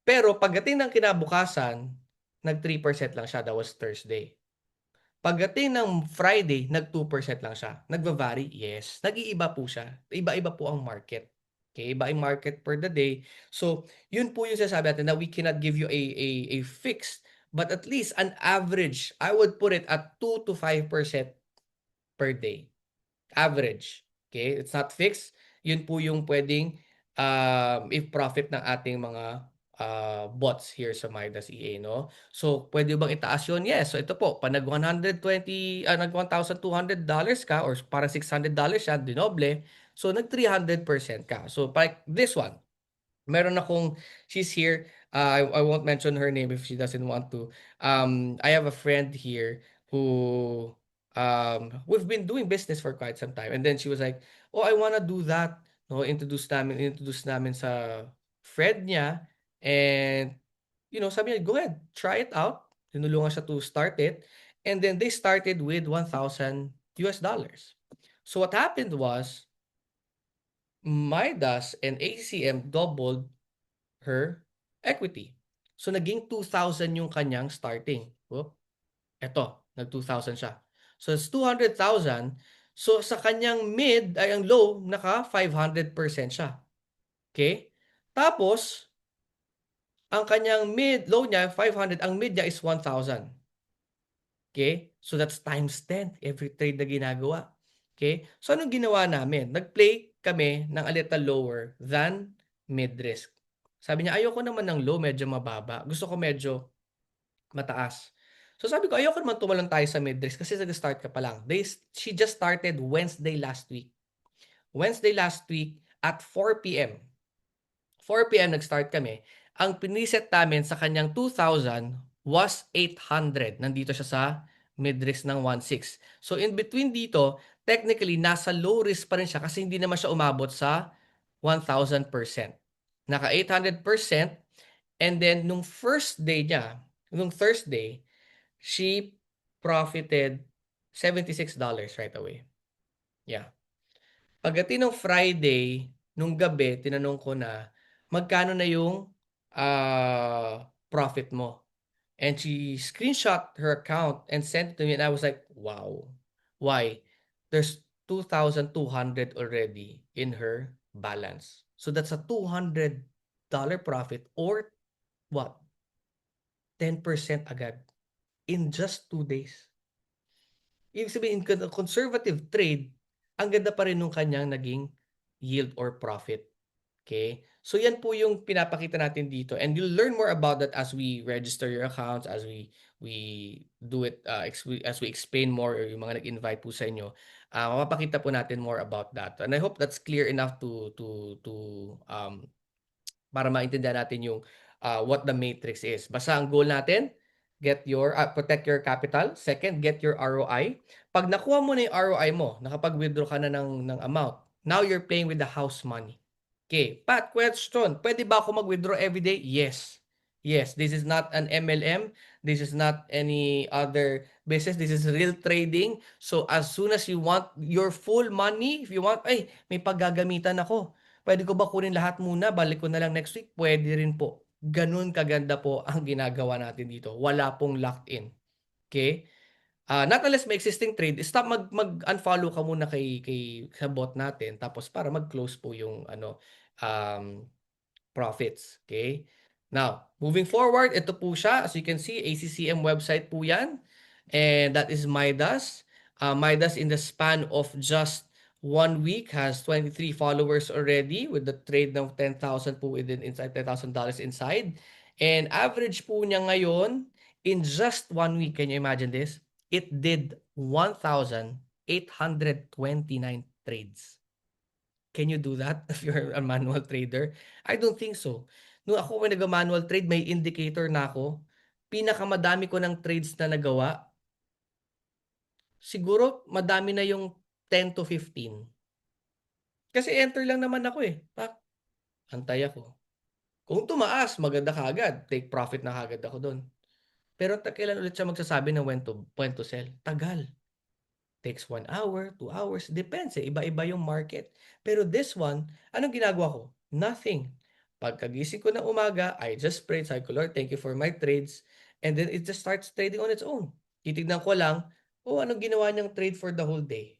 Pero pagdating ng kinabukasan, nag 3% lang siya. That was Thursday. Pagdating ng Friday, nag 2% lang siya. Nagva-vary? Yes. Nag-iiba po siya. Iba-iba po ang market. Okay? Iba ang market per the day. So, yun po yung sinasabi natin na we cannot give you a fixed, but at least an average. I would put it at 2 to 5% per day. Average. Okay? It's not fixed. Yun po yung pwedeng i-profit ng ating mga bots here sa Midas EA, no? So, pwede bang itaas yun? Yes. So, ito po, nag $1,200 ka or para $600 siya, dinoble. So, nag 300% ka. So, like this one, meron akong, she's here. I won't mention her name if she doesn't want to. I have a friend here who we've been doing business for quite some time. And then she was like, "Oh, I wanna do that." No, introduce namin sa friend niya. And, sabi niya, go ahead, try it out. Tinulungan siya to start it. And then they started with $1,000. So what happened was, Midas and ACM doubled her equity. So naging 2,000 yung kanyang starting. Eto, nag 2,000 siya. So it's 200,000. So sa kanyang mid ay ang low, naka 500% siya. Okay? Tapos, ang kanyang low niya 500, ang mid niya is 1,000. Okay? So that's times 10 every trade na ginagawa. Okay? So, anong ginawa namin? Nag-play kami ng a little lower than mid-risk. Sabi niya, ayoko naman ng low, medyo mababa. Gusto ko medyo mataas. So, sabi ko, ayoko naman tumalon tayo sa mid-risk kasi nag-start ka pa lang. She just started Wednesday last week. Wednesday last week at 4 p.m. 4 p.m. nag-start kami. Ang piniset namin sa kanyang 2,000 was 800. Nandito siya sa mid-risk ng 1.6. So in between dito, technically, nasa low risk pa rin siya kasi hindi naman siya umabot sa 1,000%. Naka 800%. And then, nung first day niya, nung Thursday, she profited $76 right away. Yeah. Pagdating ng Friday, nung gabi, tinanong ko na, magkano na yung profit mo? And she screenshot her account and sent it to me and I was like, wow. Why? There's 2,200 already in her balance. So that's a $200 profit or what? 10% agad in just 2 days. Ibig sabihin, conservative trade, ang ganda pa rin nung kanyang naging yield or profit. Okay? So yan po yung pinapakita natin dito and you'll learn more about that as we register your accounts, as we do it, as we explain more or yung mga nag-invite po sa inyo. Mapapakita po natin more about that. And I hope that's clear enough para maintindihan natin yung what the matrix is. Basta ang goal natin, protect your capital. Second, get your ROI. Pag nakuha mo na yung ROI mo, nakapag-withdraw ka na ng amount, now you're playing with the house money. Okay, Pat, question, pwede ba ako mag-withdraw everyday? Yes. Yes, this is not an MLM. This is not any other business. This is real trading. So as soon as you want your full money, if you want, ay, may paggagamitan ako. Pwede ko ba kunin lahat muna, balik ko na lang next week? Pwede rin po. Ganun kaganda po ang ginagawa natin dito. Wala pong locked in. Okay? Not unless may existing trade, stop mag-unfollow ka muna sa bot natin tapos para mag-close po yung profits. Okay? Now, moving forward, ito po siya. As you can see, ACCM website po yan. And that is Midas. Midas in the span of just 1 week has 23 followers already with the trade ng 10,000 po inside $10,000 inside. And average po niya ngayon in just 1 week, can you imagine this? It did 1,829 trades. Can you do that if you're a manual trader? I don't think so. Nung ako may nag-manual trade, may indicator na ako. Pinakamadami ko ng trades na nagawa, siguro madami na yung 10 to 15. Kasi enter lang naman ako eh. Antay ako. Kung tumaas, maganda kaagad. Take profit na kaagad ako doon. Pero kailan ulit siya magsasabi na when to sell? Tagal. Takes 1 hour, 2 hours. Depends eh. Iba-iba yung market. Pero this one, anong ginagawa ko? Nothing. Pagkagising ko ng umaga, I just prayed, sabi ko, Lord, thank you for my trades. And then it just starts trading on its own. Titignan ko lang, anong ginawa niyang trade for the whole day?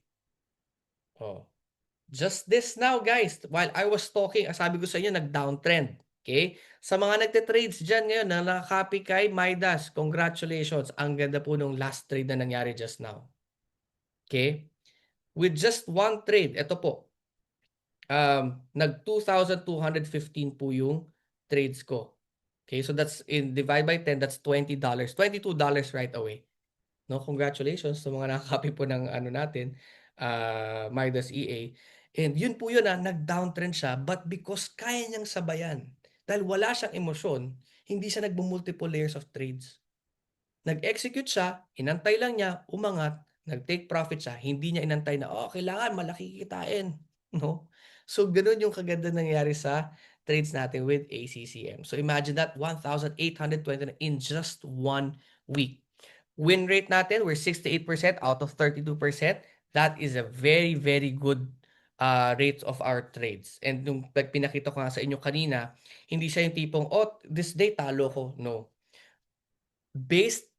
Just this now, guys. While I was talking, sabi ko sa inyo, nag-downtrend. Okay? Sa mga nagte-trades dyan ngayon, na nakakopy kay Midas, congratulations. Ang ganda po nung last trade na nangyari just now. Okay? With just one trade, ito po, nag-2,215 po yung trades ko. Okay? So that's divide by 10, that's $20. $22 right away. No, congratulations sa mga nakakopy po ng natin, Midas EA. And yun po yun nag-downtrend siya, but because kaya niyang sabayan, dahil wala siyang emosyon, hindi siya nagbo-multiple layers of trades. Nag-execute siya, inantay lang niya, umangat, nag-take profit siya, hindi niya inantay na, kailangan malaki kitain. No? So, ganun yung kaganda nangyari sa trades natin with ACCM. So, imagine that, 1,829 in just 1 week. Win rate natin, we're 68% out of 32%. That is a very, very good rate of our trades. And nung pinakita ko nga sa inyo kanina, hindi siya yung tipong, this day talo ko. No. Based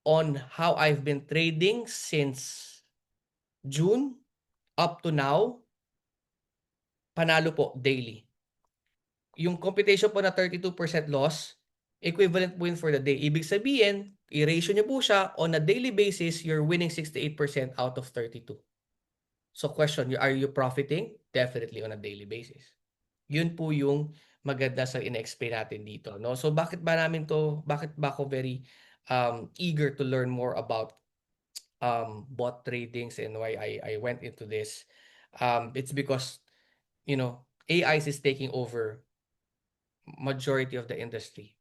on how I've been trading since June up to now, panalo po daily. Yung computation po na 32% loss, equivalent win for the day. Ibig sabihin, i-ratio nyo po siya, on a daily basis, you're winning 68% out of 32. So question, are you profiting? Definitely on a daily basis. Yun po yung maganda sa ina-explain natin dito, no? So bakit ba ako very eager to learn more about bot tradings and why I went into this? It's because, AI is taking over majority of the industry.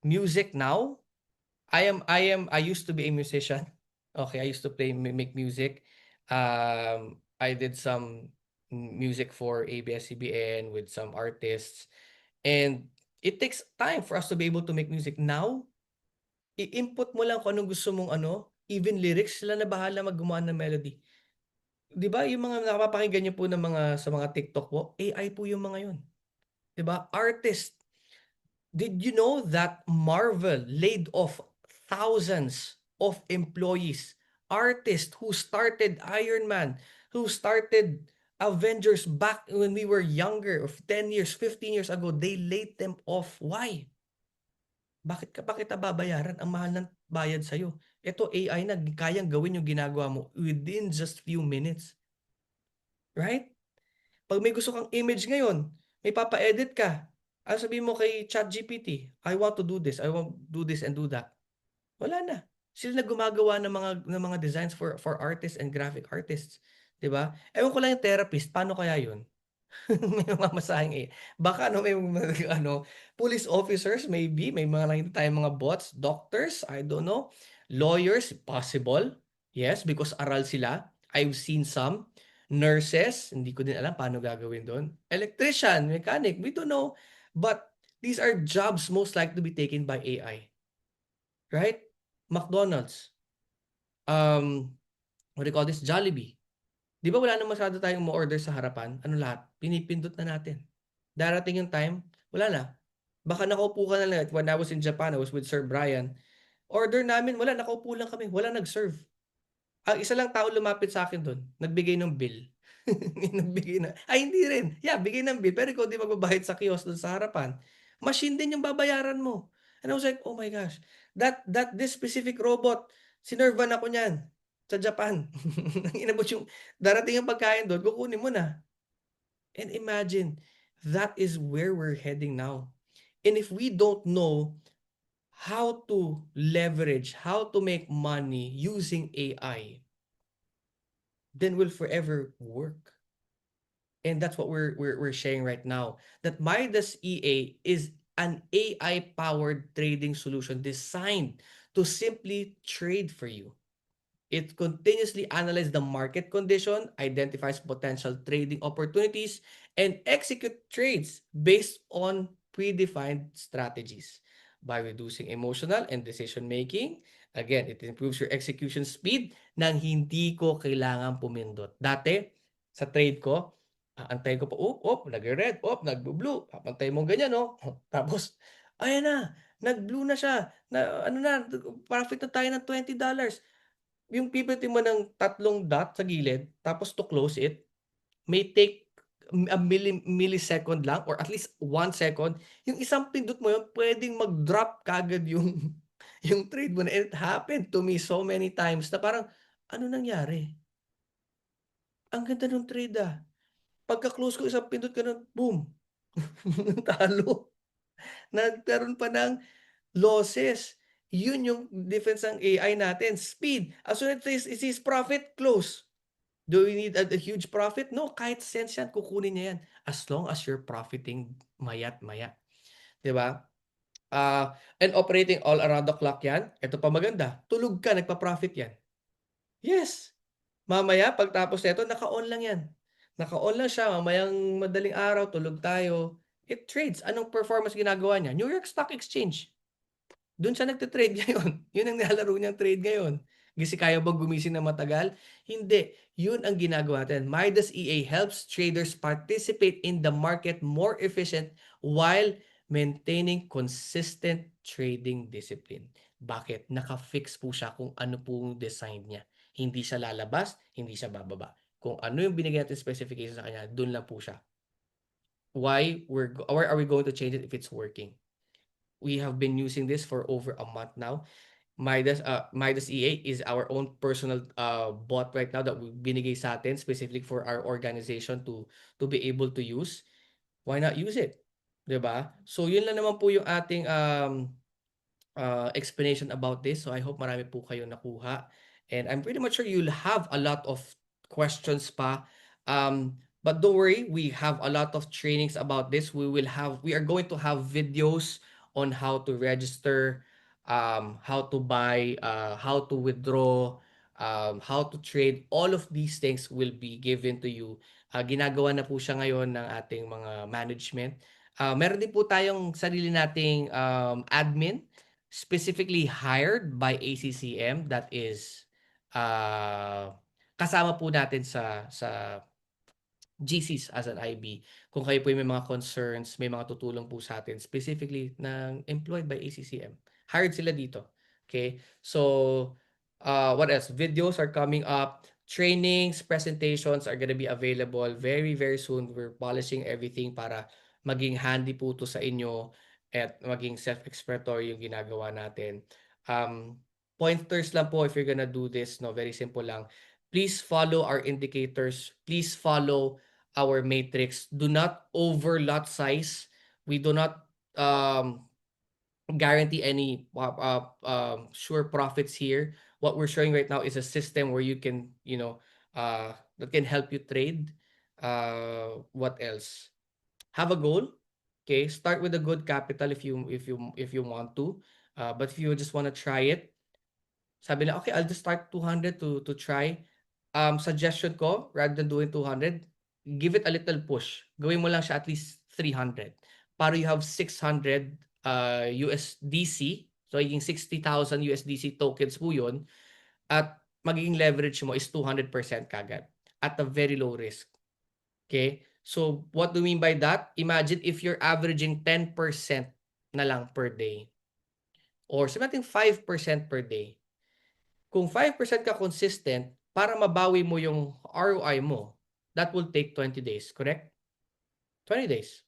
Music now, I used to be a musician. Okay, I used to make music. I did some music for ABS-CBN with some artists, and it takes time for us to be able to make music. Now, i-input mo lang kung anong gusto mong even lyrics, sila na bahala gumawa ng melody. 'Di ba, yung mga napapakinggan niyo po ng sa mga TikTok po, AI po yung mga yun. 'Di ba? Artist. Did you know that Marvel laid off thousands of employees? Artists who started Iron Man, who started Avengers back when we were younger, of 10 years, 15 years ago, they laid them off. Why? Bakit pa kita babayaran? Ang mahal ng bayad sa'yo. Ito AI na kayang gawin yung ginagawa mo within just few minutes. Right? Pag may gusto kang image ngayon, may papa-edit ka. Ano sabihin mo kay ChatGPT? I want to do this. I want to do this and do that. Wala na. Sila na gumagawa ng mga designs for artists and graphic artists. 'Di ba? Ewan ko lang yung therapist, paano kaya 'yun? May mamasahing baka may police officers maybe, may mga nakita tayong mga bots, doctors, I don't know, lawyers, possible. Yes, because aral sila. I've seen some. Nurses, hindi ko din alam paano gagawin doon. Electrician, mechanic, we don't know. But these are jobs most likely to be taken by AI. Right? McDonald's. What do you call this? Jollibee. Di ba wala na masyado tayong ma-order sa harapan? Ano lahat? Pinipindot na natin. Darating yung time, wala na. Baka nakaupo ka na lang. When I was in Japan, I was with Sir Brian. Order namin, wala, nakaupo lang kami. Wala nag-serve. Ang isa lang tao lumapit sa akin doon. Nagbigay ng bill. Nagbigay na. Ay, hindi rin. Yeah, bigay ng bill. Pero ikaw di magbabayad sa kiosk doon sa harapan. Machine din yung babayaran mo. And I was like, oh my gosh. This specific robot, sinervan ako niyan sa Japan. Inabot yung, darating yung pagkain doon, kukunin mo na. And imagine, that is where we're heading now. And if we don't know how to leverage, how to make money using AI, then we'll forever work. And that's what we're sharing right now. That Midas EA is an AI-powered trading solution designed to simply trade for you. It continuously analyzes the market condition, identifies potential trading opportunities, and execute trades based on predefined strategies. By reducing emotional and decision making, again, it improves your execution speed nang hindi ko kailangan pumindot. Dati, sa trade ko, aantayin ko pa, nag-red, nag-blue. Papantay mo ganyan, no? Tapos, ayan na, nag-blue na siya. Profit na tayo ng $20. Yung pipilitin mo ng tatlong dot sa gilid, tapos to close it, may take a millisecond lang or at least 1 second. Yung isang pindot mo yun, pwedeng mag-drop kagad yung yung trade mo na. It happened to me so many times na parang, ano nangyari? Ang ganda ng trade Pagka-close ko, isang pindot ka nun, boom! Talo. Nagkaroon pa ng losses. Yun yung difference ng AI natin. Speed. As soon as it sees profit, close. Do we need a huge profit? No, kahit cents yan, kukunin niya yan. As long as you're profiting mayat maya. Diba? And operating all around the clock yan. Ito pa maganda. Tulog ka, nagpa-profit yan. Yes. Mamaya, pagtapos nito, naka-on lang yan. Naka-on lang siya. Mamayang madaling araw, tulog tayo. It trades. Anong performance ginagawa niya? New York Stock Exchange. Doon siya nagte-trade ngayon. Yun ang nilalaro niyang trade ngayon. Kasi kaya bang gumising na matagal? Hindi. Yun ang ginagawa natin. Midas EA helps traders participate in the market more efficient while maintaining consistent trading discipline. Bakit? Naka-fix po siya kung ano po yung design niya. Hindi siya lalabas, hindi siya bababa. Kung ano yung binigay natin specification sa kanya, doon lang po siya. Why are we going to change it if it's working? We have been using this for over a month now. Midas EA is our own personal bot right now that we binigay sa atin specifically for our organization to be able to use. Why not use it? 'Di ba? So yun lang naman po yung ating explanation about this. So I hope marami po kayo nakuha. And I'm pretty much sure you'll have a lot of questions pa. But don't worry, we have a lot of trainings about this. We are going to have videos on how to register, how to buy, how to withdraw, how to trade. All of these things will be given to you. Ginagawa na po siya ngayon ng ating mga management. Meron din po tayong sarili nating admin specifically hired by ACCM that is kasama po natin sa GCs as an IB. Kung kayo po may mga concerns, may mga tutulong po sa atin specifically ng employed by ACCM. Hired sila dito. Okay? So, what else? Videos are coming up. Trainings, presentations are gonna be available very, very soon. We're polishing everything para maging handy po to sa inyo at maging self-explanatory yung ginagawa natin. Pointers lang po if you're gonna do this, no? Very simple lang. Please follow our indicators. Please follow our matrix. Do not over lot size. We do not guarantee any sure profits here. What we're showing right now is a system where you can, that can help you trade. What else? Have a goal. Okay, start with a good capital if you want to. But if you just want to try it, sabi na, okay, I'll just start 200 to try. Suggestion ko, rather than doing 200, give it a little push. Gawin mo lang siya at least 300. Para you have 600 USDC. So, yung 60,000 USDC tokens po yun. At magiging leverage mo is 200% kagad. At a very low risk. Okay? So, what do we mean by that? Imagine if you're averaging 10% na lang per day. Or sabi natin 5% per day. Kung 5% ka consistent, para mabawi mo yung ROI mo, that will take 20 days, correct? 20 days.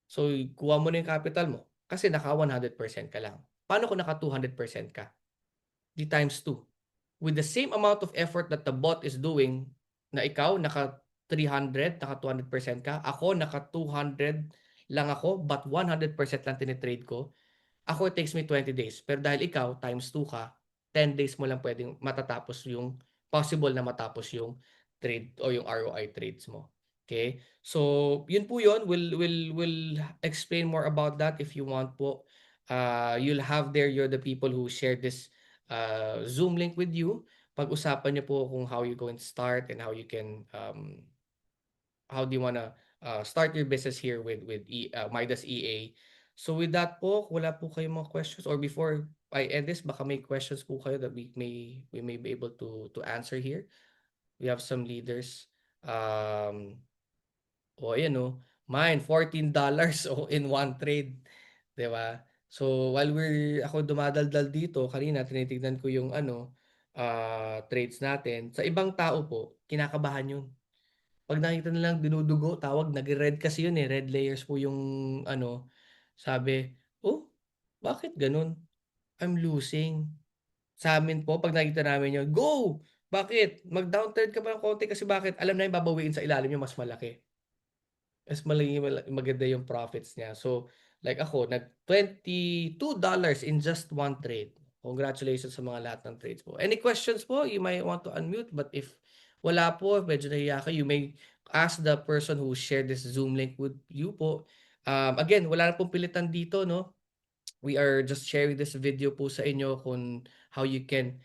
So, kuha mo na yung capital mo kasi naka 100% ka lang. Paano kung naka 200% ka? Di times 2. With the same amount of effort that the bot is doing, na ikaw naka 300, naka 200% ka, ako naka 200 lang ako, but 100% lang tinitrade ko, ako it takes me 20 days. Pero dahil ikaw, times 2 ka, 10 days mo lang pwedeng matatapos yung possible na matapos yung trade o yung ROI trades mo. Okay? So, yun po yun. We'll explain more about that if you want po. You'll have there, you're the people who share this Zoom link with you. Pag-usapan niyo po kung how you going to start and how you can, how do you wanna start your business here with Midas EA. So with that po, wala po kayong mga questions or before I end this, baka may questions po kayo that we may be able to answer here. We have some leaders. Ayan mine $14 in one trade, 'di ba? So while ako dumadaldal dito, kanina tinitignan ko yung trades natin. Sa ibang tao po, kinakabahan yun. Pag nakita nilang dinudugo, tawag, nag-red kasi yun red layers po yung sabi, oh, bakit ganun? I'm losing. Sa amin po, pag nakita namin yun, go! Bakit? Mag-down trade ka pa ng konti kasi bakit? Alam na yung babawiin sa ilalim yung mas malaki. Mas maganda yung profits niya. So, like ako, $22 in just one trade. Congratulations sa mga lahat ng trades po. Any questions po? You might want to unmute, but if wala po, medyo nahiya ka, you may ask the person who shared this Zoom link with you po. Again, wala na pong pilitan dito, no? We are just sharing this video po sa inyo kung how you can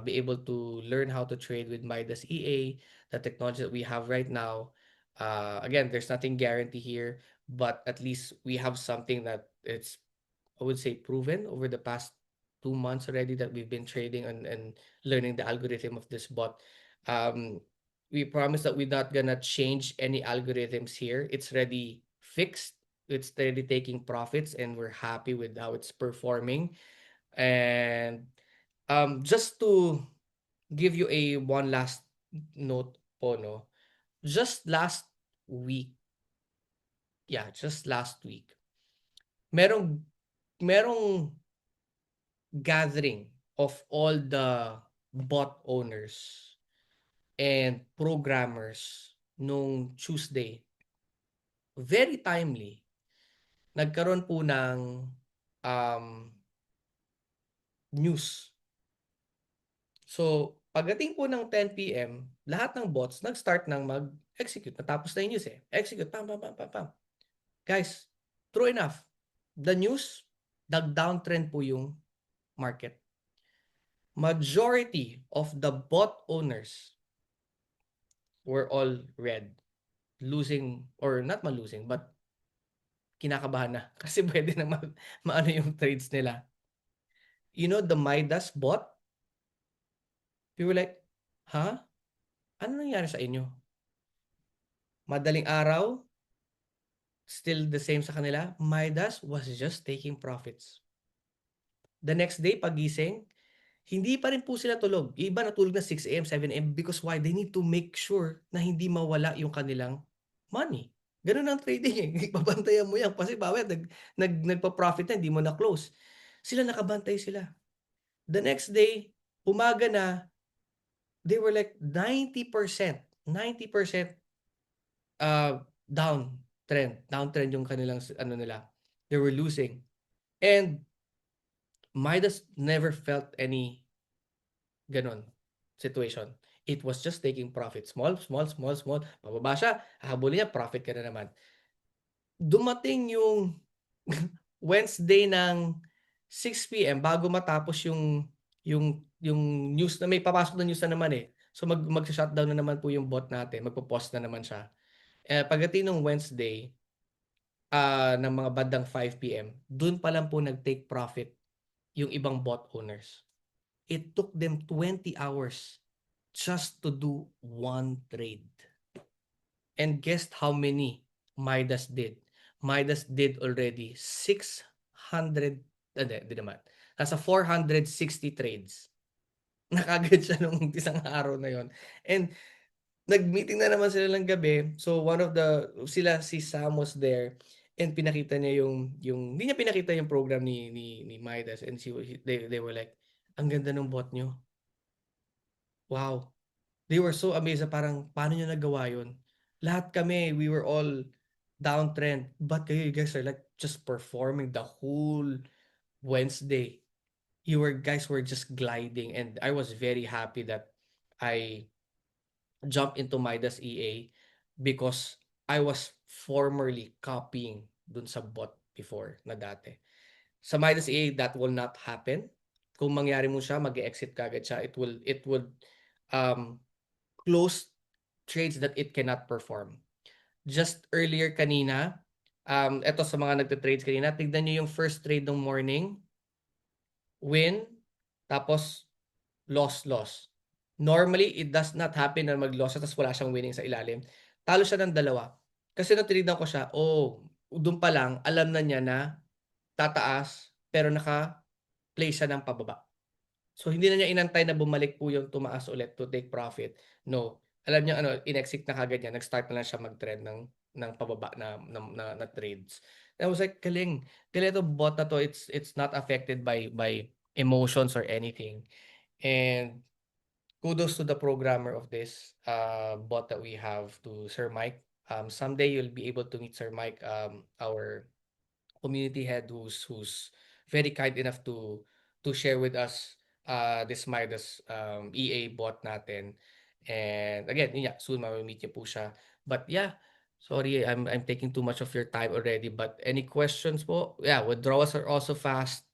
be able to learn how to trade with Midas EA, the technology that we have right now. Again, there's nothing guaranteed here, but at least we have something that it's, I would say, proven over the past 2 months already that we've been trading and learning the algorithm of this bot. We promise that we're not gonna change any algorithms here. It's already fixed. It's already taking profits, and we're happy with how it's performing. And just to give you one last note po, no? Just last week, merong gathering of all the bot owners and programmers nung Tuesday, very timely, nagkaroon po ng um, news. So, pagdating po ng 10 p.m., lahat ng bots nag-start ng mag-execute. Natapos na yung news eh. Execute, pam, pam, pam, pam, pam. Guys, true enough, the news, nag-downtrend po yung market. Majority of the bot owners were all red. Losing, or not losing, but kinakabahan na. Kasi pwede na maano yung trades nila. You know, the Midas bot, we were like, huh? Ano nangyari sa inyo? Madaling araw, still the same sa kanila. Midas was just taking profits. The next day, pagising, hindi pa rin po sila tulog. Yung iba natulog na 6 a.m., 7 a.m. because why? They need to make sure na hindi mawala yung kanilang money. Ganun ang trading eh. Pabantayan mo yan. Kasi bawat nagpa-profit na, hindi mo na-close. Sila nakabantay sila. The next day, umaga na, they were like 90% downtrend yung kanilang ano nila. They were losing. And Midas never felt any ganon situation. It was just taking profit. Small. Pababa siya, hahabulin niya, profit ka na naman. Dumating yung Wednesday ng 6 p.m. bago matapos yung news na may papasok na news na naman eh. So mag-shutdown na naman po yung bot natin. Magpo-pause na naman siya. Pagdating ng Wednesday, ng mga bandang 5 p.m., dun pa lang po nag-take profit yung ibang bot owners. It took them 20 hours just to do one trade. And guess how many Midas did? Midas did already 600, hindi naman. Nasa 460 trades. Nakagad siya nung isang araw na yon. And nag-meeting na naman sila ng gabi. So si Sam was there and pinakita niya hindi niya pinakita yung program ni Midas, and they were like, ang ganda ng bot nyo. Wow. They were so amazed na parang, paano nyo nagawa yun? Lahat kami, we were all downtrend. But kayo, you guys are like just performing the whole Wednesday. Guys were just gliding, and I was very happy that I jumped into Midas EA because I was formerly copying dun sa bot before na dati. Sa Midas EA, that will not happen. Kung mangyari mo siya, mag-exit kagad siya. It would close trades that it cannot perform. Just earlier kanina, eto sa mga nagte-trades kanina, tignan nyo yung first trade ng morning, win, tapos loss. Normally, it does not happen na mag-loss tapos wala siyang winning sa ilalim. Talo siya ng dalawa. Kasi natrignan ko siya, doon pa lang, alam na niya na tataas, pero naka-play siya ng pababa. So, hindi na niya inantay na bumalik po yung tumaas ulit to take profit. No. Alam niya, in-exit na kagad niya. Nag-start na lang siya mag-trend ng pababa na trades. And I was like, galing. Galing ito, bot na to, it's not affected by emotions or anything. And kudos to the programmer of this bot that we have, to Sir Mike. Someday you'll be able to meet Sir Mike, our community head, who's very kind enough to share with us this Midas EA bot natin. And again, soon ma-meet niyo po siya. But yeah, sorry, I'm taking too much of your time already. But any questions po? Yeah, withdrawals are also fast.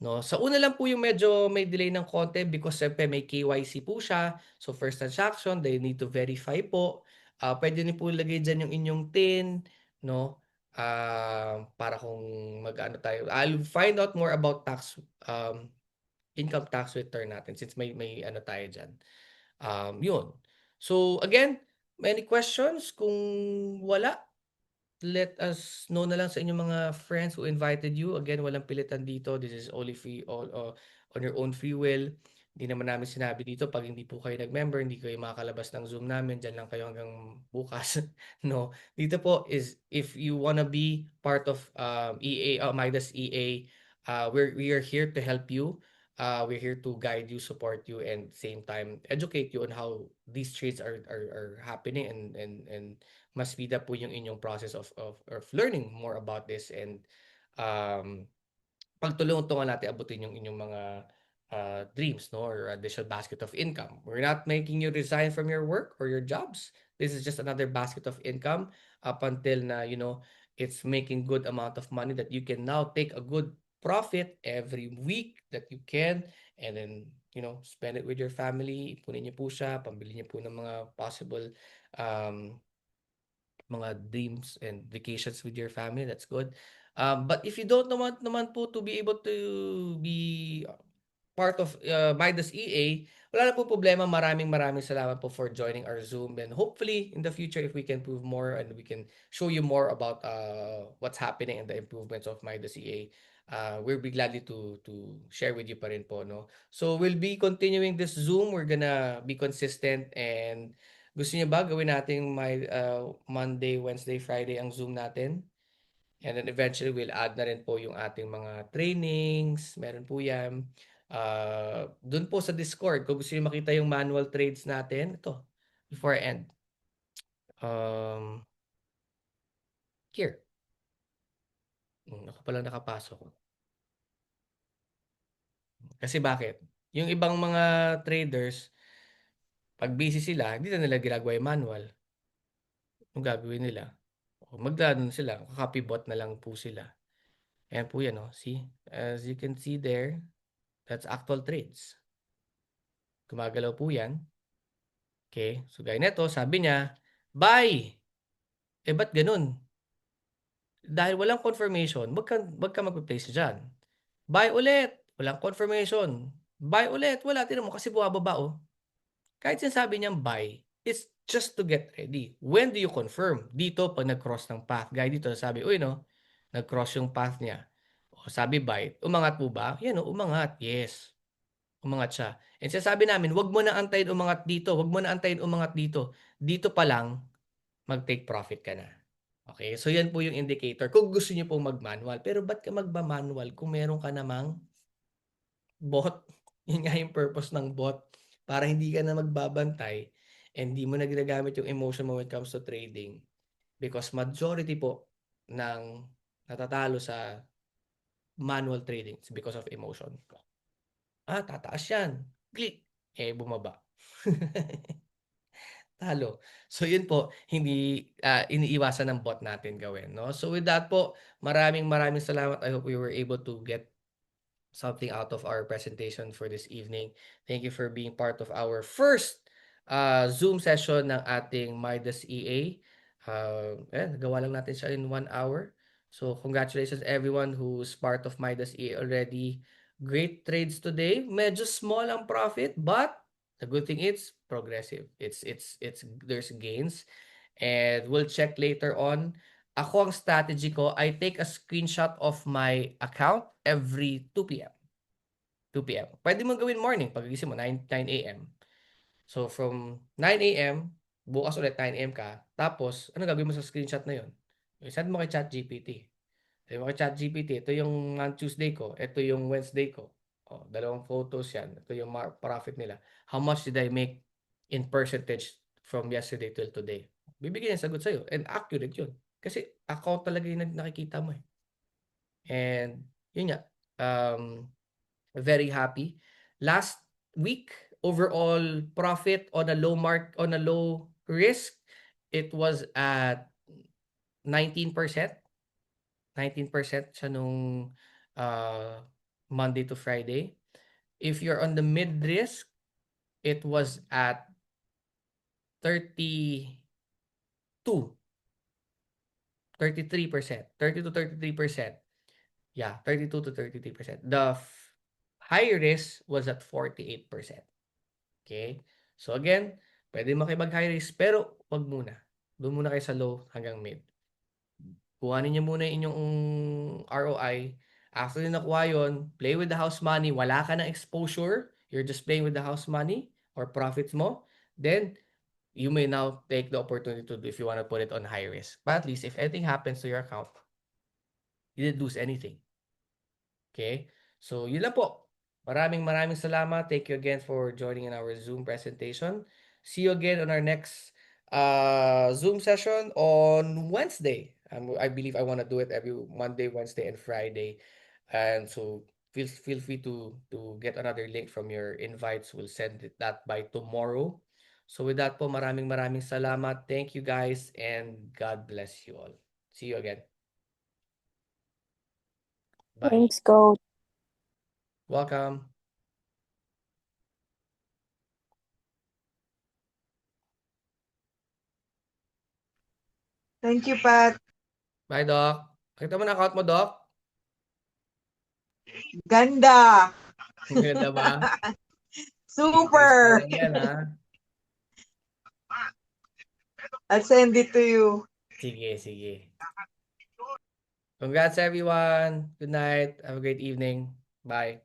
No, sa una lang po yung medyo may delay ng konti because siyempre may KYC po siya. So first transaction, they need to verify po. Pwede niyo po ilagay dyan yung inyong TIN, no? Para kung mag-ano tayo. I'll find out more about income tax return natin since may ano tayo dyan. Yun. So again, many questions? Kung wala, let us know na lang sa inyong mga friends who invited you. Again, walang pilitan dito. This is only free, all on your own free will. Hindi naman namin sinabi dito, pag hindi po kayo nag-member, hindi kayo makakalabas ng Zoom namin, dyan lang kayo hanggang bukas. No, dito po is if you wanna be part of EA, Midas EA, we are here to help you. We're here to guide you, support you, and same time educate you on how these trades are happening, and mas speed up po yung inyong process of learning more about this, and um pagtulong-tungan natin abutin yung inyong mga dreams, no, or additional basket of income. We're not making you resign from your work or your jobs. This is just another basket of income up until na, it's making good amount of money that you can now take a good profit every week that you can, and then, spend it with your family. Ipunin niyo po siya, pambili niyo po ng mga possible um, mga dreams and vacations with your family. That's good. But if you don't want naman po to be able to be part of Midas EA, wala na po problema. Maraming salamat po for joining our Zoom. And hopefully, in the future, if we can prove more and we can show you more about what's happening and the improvements of Midas EA, we'll be gladly to share with you pa rin po, no? So, we'll be continuing this Zoom. We're gonna be consistent, and gusto niyo ba gawin natin Monday, Wednesday, Friday ang Zoom natin? And then eventually, we'll add na rin po yung ating mga trainings. Meron po yan. Doon po sa Discord, kung gusto niyo makita yung manual trades natin, ito, before I end. Here. Ako palang nakapasok. Kasi bakit? Yung ibang mga traders, pag busy sila, hindi na nila ginagawa yung manual. Yung gagawin nila? Magdano sila, copy bot na lang po sila. Ayan po yan, oh. See? As you can see there, that's actual trades. Gumagalaw po yan. Okay? So, gaya nito, sabi niya, buy! Ba't ganun? Dahil walang confirmation, wag ka mag-place dyan. Buy ulit! Walang confirmation. Buy ulit! Wala. Tinan mo kasi bumababa, oh. Kahit sinasabi niyang buy, it's just to get ready. When do you confirm? Dito, pag nag-cross ng path. Gaya dito, sabi, uy, no, nag-cross yung path niya. O, sabi buy, umangat po ba? Yan, o, umangat. Yes. Umangat siya. And sinasabi namin, wag mo na antayin umangat dito. Wag mo na antayin umangat dito. Dito pa lang, mag-take profit ka na. Okay? So, yan po yung indicator. Kung gusto niyo pong mag-manual. Pero ba't ka magba-manual kung meron ka namang bot? Yun nga yung purpose ng bot. Para hindi ka na magbabantay and hindi mo na ginagamit yung emotion mo when it comes to trading. Because majority po ng natatalo sa manual trading is because of emotion. Tataas yan. Click. Bumaba. Talo. So, yun po, hindi iniiwasan ng bot natin gawin, no? So, with that po, maraming salamat. I hope we were able to get something out of our presentation for this evening. Thank you for being part of our first Zoom session ng ating Midas EA. Nagawa lang natin siya in 1 hour. So, congratulations everyone who's part of Midas EA already. Great trades today. Medyo small ang profit, but the good thing is progressive. There's gains. And we'll check later on. Ako ang strategy ko, I take a screenshot of my account every 2 p.m. 2 p.m. Pwede mo gawin morning, pagigising mo, 9 a.m. So, from 9 a.m., bukas ulit 9 a.m. ka, tapos, ano gagawin mo sa screenshot na yun? Send mo kay ChatGPT. Send mo kay ChatGPT, ito yung Tuesday ko, ito yung Wednesday ko. Dalawang photos yan. Ito yung profit nila. How much did I make in percentage from yesterday till today? Bibigyan yung sagot sa'yo. And accurate yun. Kasi account talaga yung nakikita mo eh. And yun nga, very happy. Last week, overall profit on a low risk, it was at 19%. 19% siya nung Monday to Friday. If you're on the mid risk, it was at 33%. 30 to 33%. Yeah, 32 to 33%. The high risk was at 48%. Okay? So again, pwede makipag-high risk, pero wag muna. Doon muna kayo sa low hanggang mid. Kuhanin niyo muna yung inyong ROI. After nyo nakuha yun, play with the house money. Wala ka ng exposure. You're just playing with the house money or profits mo. Then, you may now take the opportunity to do if you want to put it on high risk. But at least, if anything happens to your account, you didn't lose anything. Okay? So, yun lang po. Maraming salamat. Thank you again for joining in our Zoom presentation. See you again on our next Zoom session on Wednesday. I believe I want to do it every Monday, Wednesday, and Friday. And so feel free to get another link from your invites. We'll send that by tomorrow. So with that po, maraming salamat. Thank you guys and God bless you all. See you again. Bye. Thanks, Coach. Welcome. Thank you, Pat. Bye, Doc. Kita mo na account mo, Doc? Ganda. Ang ganda ba? Super. Lang yan, ha? I'll send it to you. Sige. Congrats, everyone. Good night. Have a great evening. Bye.